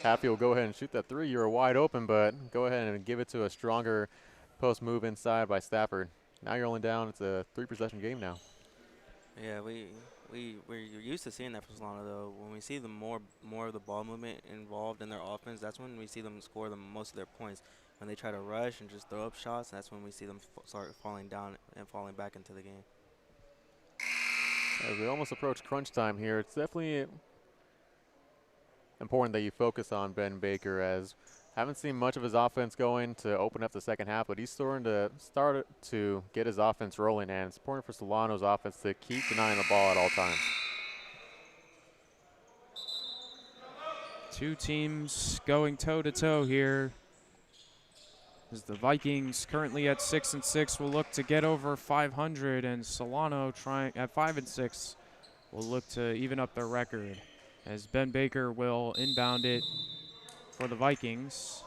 A: Hatfield go ahead and shoot that 3? You were wide open, but go ahead and give it to a stronger post move inside by Stafford. Now you're only down. It's a 3-possession game now.
V: Yeah, we're used to seeing that from Solano, though. When we see the more of the ball movement involved in their offense, that's when we see them score most of their points. When they try to rush and just throw up shots, that's when we see them start falling down and falling back into the game.
A: As we almost approach crunch time here, it's definitely important that you focus on Ben Baker, as haven't seen much of his offense going to open up the second half, but he's starting to get his offense rolling, and it's important for Solano's offense to keep denying the ball at all times.
B: Two teams going toe-to-toe here. As the Vikings currently at 6-6 will look to get over 500, and Solano trying at 5-6 will look to even up their record, as Ben Baker will inbound it for the Vikings.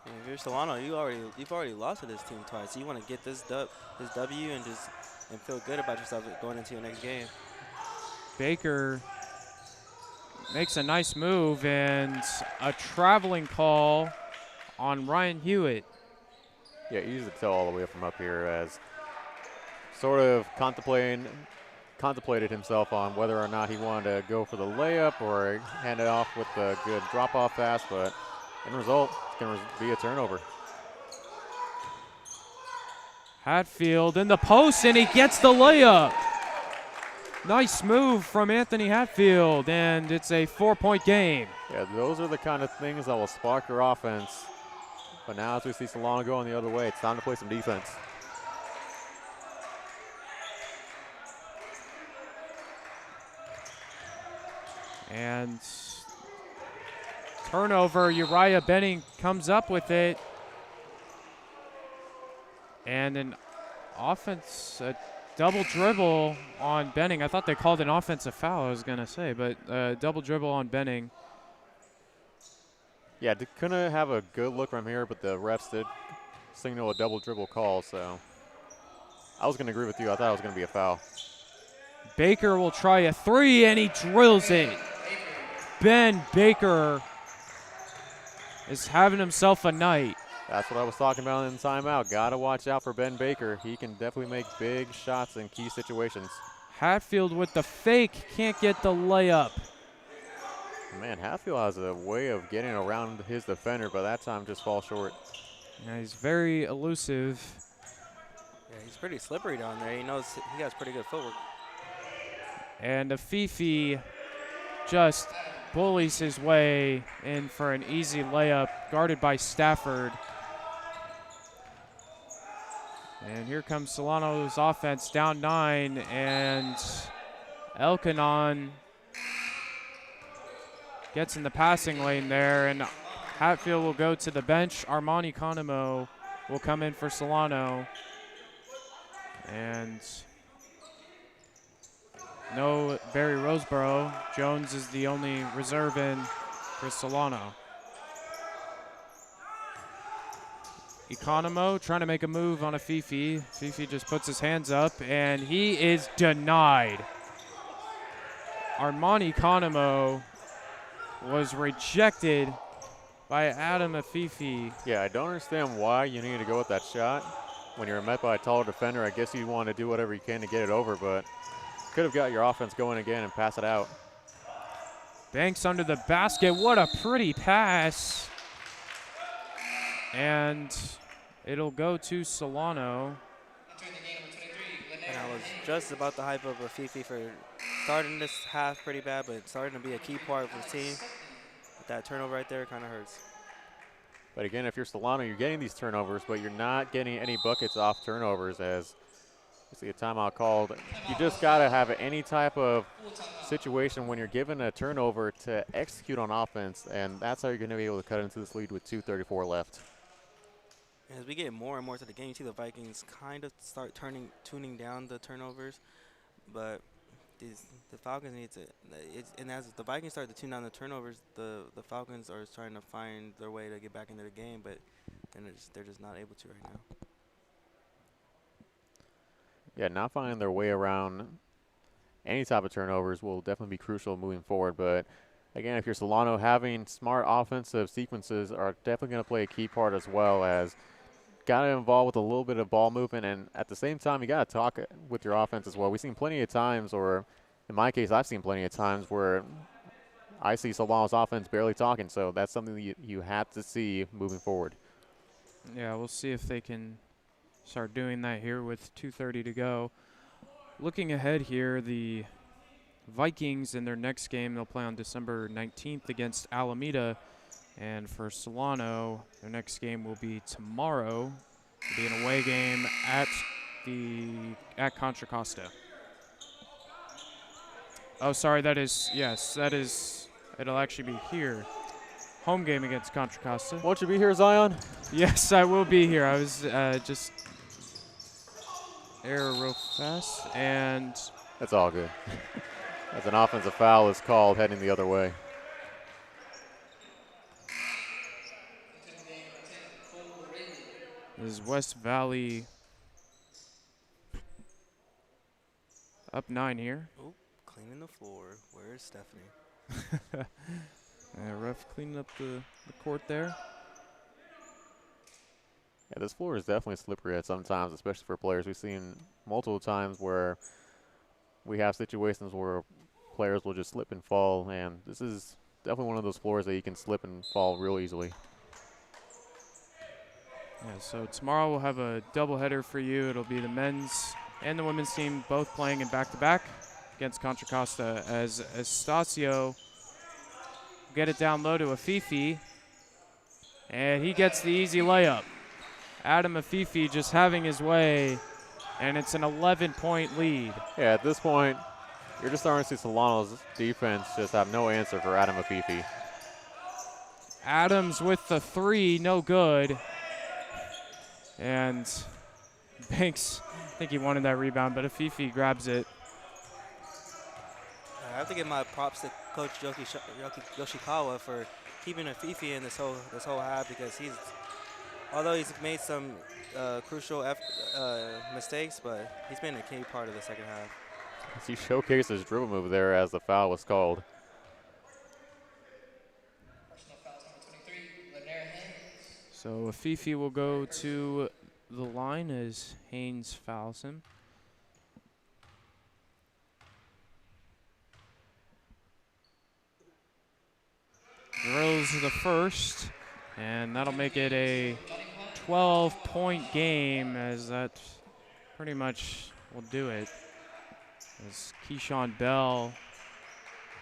V: And if you're Solano, you've already lost to this team twice. So you want to get this W and feel good about yourself going into your next game.
B: Baker makes a nice move, and a traveling call on Ryan Hewitt.
A: Yeah, easy to tell all the way from up here, as sort of contemplated himself on whether or not he wanted to go for the layup or hand it off with a good drop-off pass, but in result, it's going to be a turnover.
B: Hatfield in the post, and he gets the layup. Nice move from Anthony Hatfield, and it's a 4-point game.
A: Yeah, those are the kind of things that will spark your offense. But now as we see Solano going the other way, it's time to play some defense.
B: And turnover, Uriah Benning comes up with it. And an offense, a double dribble on Benning. I thought they called an offensive foul, I was going to say, but double dribble on Benning.
A: Yeah, couldn't have a good look from here, but the refs did signal a double dribble call, so I was going to agree with you. I thought it was going to be a foul.
B: Baker will try a three, and he drills it. Ben Baker is having himself a night.
A: That's what I was talking about in the timeout. Got to watch out for Ben Baker. He can definitely make big shots in key situations.
B: Hatfield with the fake, can't get the layup.
A: Man, Hatfield has a way of getting around his defender, but that time just falls short.
B: Yeah, he's very elusive.
V: Yeah, he's pretty slippery down there. He knows he has pretty good footwork.
B: And Afifi just bullies his way in for an easy layup, guarded by Stafford. And here comes Solano's offense, down 9, and Elkanon gets in the passing lane there, and Hatfield will go to the bench. Armani Economo will come in for Solano. And no Barry Roseboro. Jones is the only reserve in for Solano. Economo trying to make a move on a Fifi. Fifi just puts his hands up, and he is denied. Armani Economo was rejected by Adam Afifi.
A: Yeah, I don't understand why you need to go with that shot. When you're met by a taller defender, I guess you want to do whatever you can to get it over, but could have got your offense going again and pass it out.
B: Banks under the basket. What a pretty pass. And it'll go to Solano.
V: And I was just about to hype up Afifi for starting this half pretty bad, but starting to be a key part of the team. But that turnover right there kind of hurts.
A: But again, if you're Solano, you're getting these turnovers, but you're not getting any buckets off turnovers as you see a timeout called. You just got to have any type of situation when you're given a turnover to execute on offense, and that's how you're going to be able to cut into this lead with 2:34 left.
V: As we get more and more to the game, you see the Vikings kind of start tuning down the turnovers, but the Falcons need to. And as the Vikings start to tune down the turnovers, the Falcons are trying to find their way to get back into the game, but they're just not able to right now.
A: Yeah, not finding their way around any type of turnovers will definitely be crucial moving forward. But again, if you're Solano, having smart offensive sequences are definitely going to play a key part, as well as got to involve with a little bit of ball movement, and at the same time, you got to talk with your offense as well. We've seen plenty of times, or in my case, I've seen plenty of times where I see Solano's offense barely talking, so that's something that you have to see moving forward.
B: Yeah, we'll see if they can start doing that here with 2:30 to go. Looking ahead here, the Vikings in their next game, they'll play on December 19th against Alameda. And for Solano, their next game will be tomorrow. It'll be an away game at Contra Costa. Oh, sorry, it'll actually be here. Home game against Contra Costa.
A: Won't you be here, Zion?
B: Yes, I will be here. I was just error real fast, and
A: that's all good. As an offensive foul is called heading the other way.
B: This is West Valley up 9 here.
V: Oh, cleaning the floor. Where is Stephanie?
B: Ref cleaning up the court there.
A: Yeah, this floor is definitely slippery at some times, especially for players. We've seen multiple times where we have situations where players will just slip and fall, and this is definitely one of those floors that you can slip and fall real easily.
B: Yeah, so tomorrow we'll have a doubleheader for you. It'll be the men's and the women's team both playing in back-to-back against Contra Costa, as Estacio get it down low to Afifi, and he gets the easy layup. Adam Afifi just having his way, and it's an 11-point lead.
A: Yeah, at this point, You're just starting to see Solano's defense just have no answer for Adam Afifi.
B: Adams with the three, no good. And Banks, I think he wanted that rebound, but Afifi grabs it.
V: I have to give my props to Coach Yoshikawa for keeping Afifi in this whole half, because although he's made some crucial mistakes, but he's been a key part of the second half.
A: He showcased his dribble move there as the foul was called.
B: So Afifi will go to the line as Haynes fouls him. Drills the first, and that'll make it a 12-point game, as that pretty much will do it. As Keyshawn Bell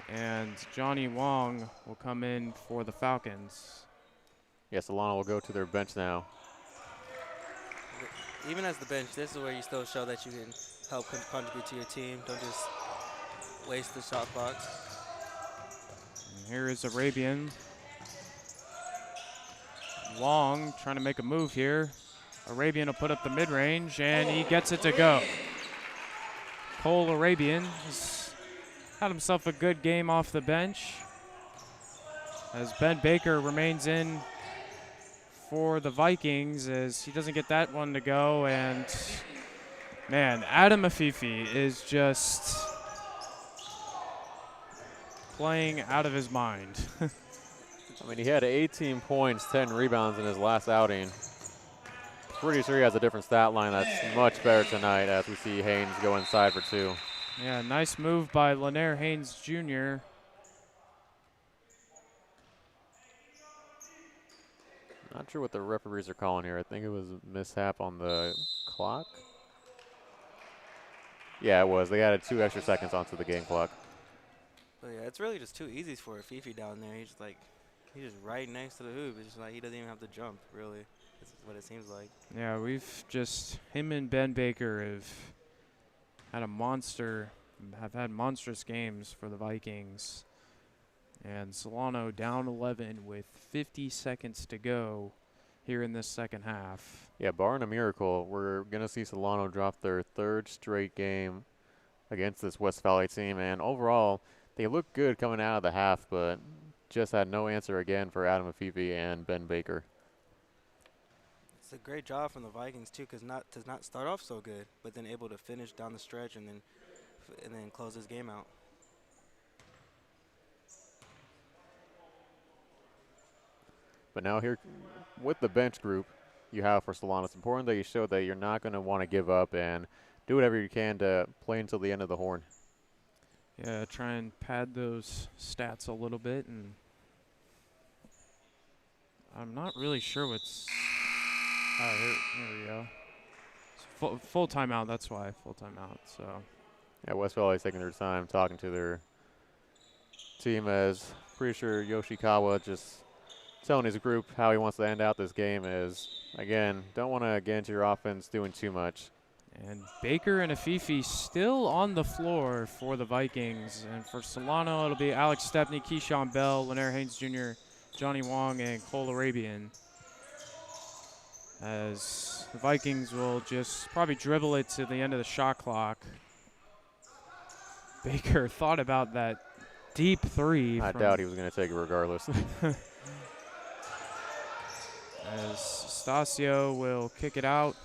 B: and Johnny Wong will come in for the Falcons.
A: Yes, Solano will go to their bench now.
V: Even as the bench, this is where you still show that you can help contribute to your team. Don't just waste the shot clock.
B: And here is Arabian. Wong trying to make a move here. Arabian will put up the mid-range, and he gets it to go. Cole Arabian has had himself a good game off the bench, as Ben Baker remains in for the Vikings, as he doesn't get that one to go. And man, Adam Afifi is just playing out of his mind.
A: I mean, he had 18 points, 10 rebounds in his last outing. Pretty sure he has a different stat line that's much better tonight, as we see Haynes go inside for two.
B: Yeah, nice move by Lanier Haynes Jr.
A: Not sure what the referees are calling here. I think it was a mishap on the clock. Yeah, it was. They added 2 extra seconds onto the game clock.
V: But yeah, it's really just too easy for Fifi down there. He's just right next to the hoop. It's just like he doesn't even have to jump, really. This is what it seems like.
B: Yeah, him and Ben Baker have had monstrous games for the Vikings. And Solano down 11 with 50 seconds to go here in this second half.
A: Yeah, barring a miracle, we're going to see Solano drop their 3rd straight game against this West Valley team. And overall, they look good coming out of the half, but just had no answer again for Adam Afifi and Ben Baker.
V: It's a great job from the Vikings, too, because not start off so good, but then able to finish down the stretch and then close this game out.
A: But now here with the bench group you have for Solano, it's important that you show that you're not going to want to give up and do whatever you can to play until the end of the horn.
B: Yeah, try and pad those stats a little bit. And I'm not really sure what's... Oh, here we go. Full timeout, that's why. Full timeout, so...
A: Yeah, West Valley's taking their time talking to their team, as pretty sure Yoshikawa just telling his group how he wants to end out this game is, again, don't want to get into your offense doing too much.
B: And Baker and Afifi still on the floor for the Vikings. And for Solano, it'll be Alex Stepney, Keyshawn Bell, Lanier Haynes Jr., Johnny Wong, and Cole Arabian. As the Vikings will just probably dribble it to the end of the shot clock. Baker thought about that deep three.
A: I doubt he was going to take it regardless.
B: As Stasio will kick it out.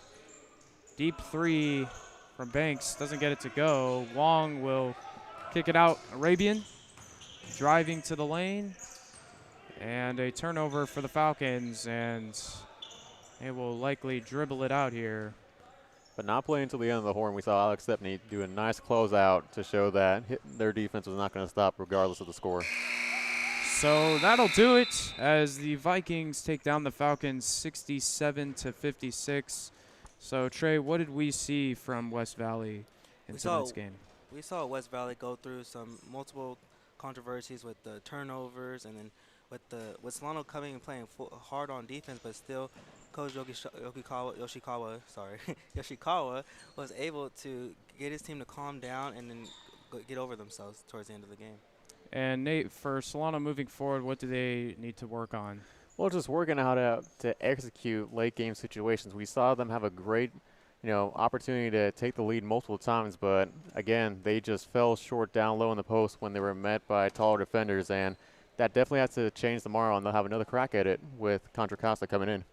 B: Deep three from Banks, doesn't get it to go. Wong will kick it out. Arabian driving to the lane. And a turnover for the Falcons, and they will likely dribble it out here.
A: But not playing until the end of the horn. We saw Alex Stepney do a nice closeout to show that their defense was not going to stop regardless of the score.
B: So that'll do it as the Vikings take down the Falcons 67-56. So, Trey, what did we see from West Valley in tonight's game?
V: We saw West Valley go through some multiple controversies with the turnovers, and then with Solano coming and playing hard on defense, but still Coach Yoshikawa was able to get his team to calm down and then get over themselves towards the end of the game.
B: And Nate, for Solano moving forward, what do they need to work on?
A: Well, just working out how to execute late game situations. We saw them have a great, opportunity to take the lead multiple times, but again, they just fell short down low in the post when they were met by taller defenders, and that definitely has to change tomorrow, and they'll have another crack at it with Contra Costa coming in.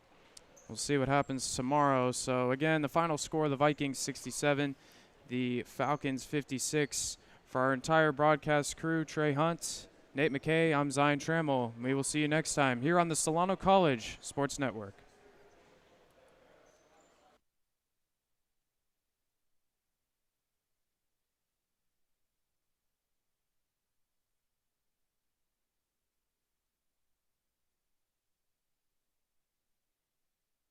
B: We'll see what happens tomorrow. So again, the final score: the Vikings 67, the Falcons 56. For our entire broadcast crew, Trey Hunt, Nate McKay, I'm Zion Trammell. We will see you next time here on the Solano College Sports Network.